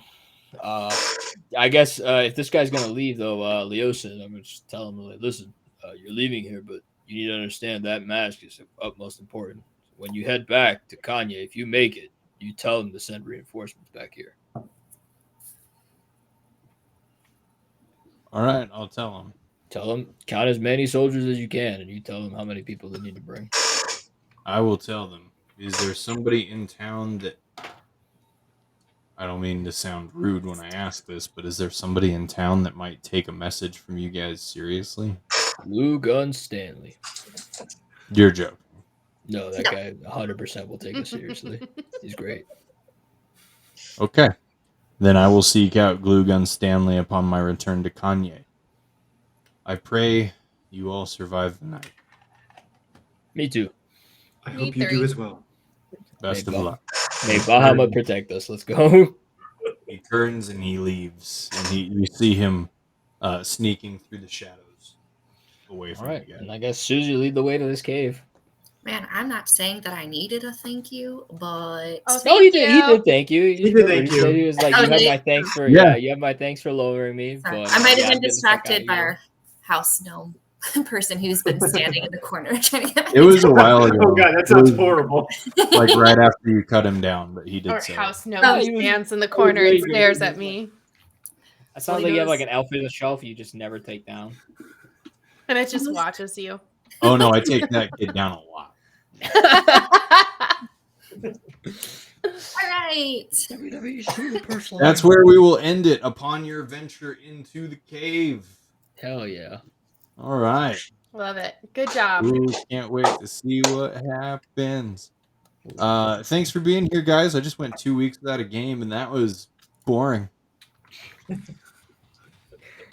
I guess if this guy's gonna leave though, Leosin, I'm gonna just tell him, like, listen, you're leaving here, but you need to understand that mask is of utmost important. When you head back to Kanye, if you make it, you tell them to send reinforcements back here. All right, I'll tell him. Tell them count as many soldiers as you can, and you tell them how many people they need to bring. I will tell them. Is there somebody in town that... I don't mean to sound rude when I ask this, but is there somebody in town that might take a message from you guys seriously? Blue Gun Stanley. You're joking. No, that guy 100% will take us seriously. He's great. Okay. Then I will seek out Glue Gun Stanley upon my return to Kanye. I pray you all survive the night. Me too. I Me hope you three. do as well. Best of luck. May Bahamut protect us. Let's go. He turns and he leaves, and you see him sneaking through the shadows away All from right, you guys. and I guess Susie lead the way to this cave. Man, I'm not saying that I needed a thank you, but Oh, No, he thank did. you. He did. Thank you. He did thank He said you. he was like, "You have my thanks for you have my thanks for lowering me." sorry, But I might yeah, have been get the fuck distracted outta by here. our house gnome person who's been standing in the corner trying to get It was a while ago. Oh god, that It sounds was, horrible. like right after you cut him down, but he did Our say it. house Oh, gnome he was- stands in the was corner and really good. stares He at was me. That sounds like you have like an outfit on the shelf you just never take down. And it just watches you. Oh no, I take that kid down a lot. All right. That's where we will end it upon your venture into the cave. Hell yeah. All right. Love it. Good job. Ooh, can't wait to see what happens. Thanks for being here, guys. I just went 2 weeks without a game, and that was boring.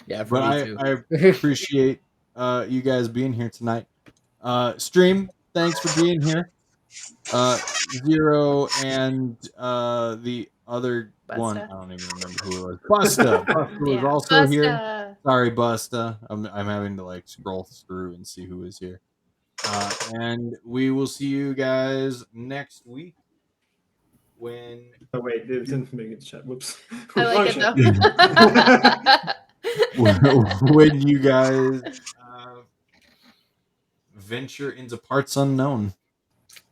Yeah, for But me too. I appreciate you guys being here tonight. Stream, thanks for being here. Zero and the other one, I don't even remember who it was. Busta. Busta was also here. Busta. Sorry, Busta. I'm having to like scroll through and see who is here. And we will see you guys next week when. Oh wait, it didn't make it chat. Whoops. I like it though. when you guys venture into parts unknown.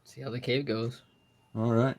See how the cave goes. All right.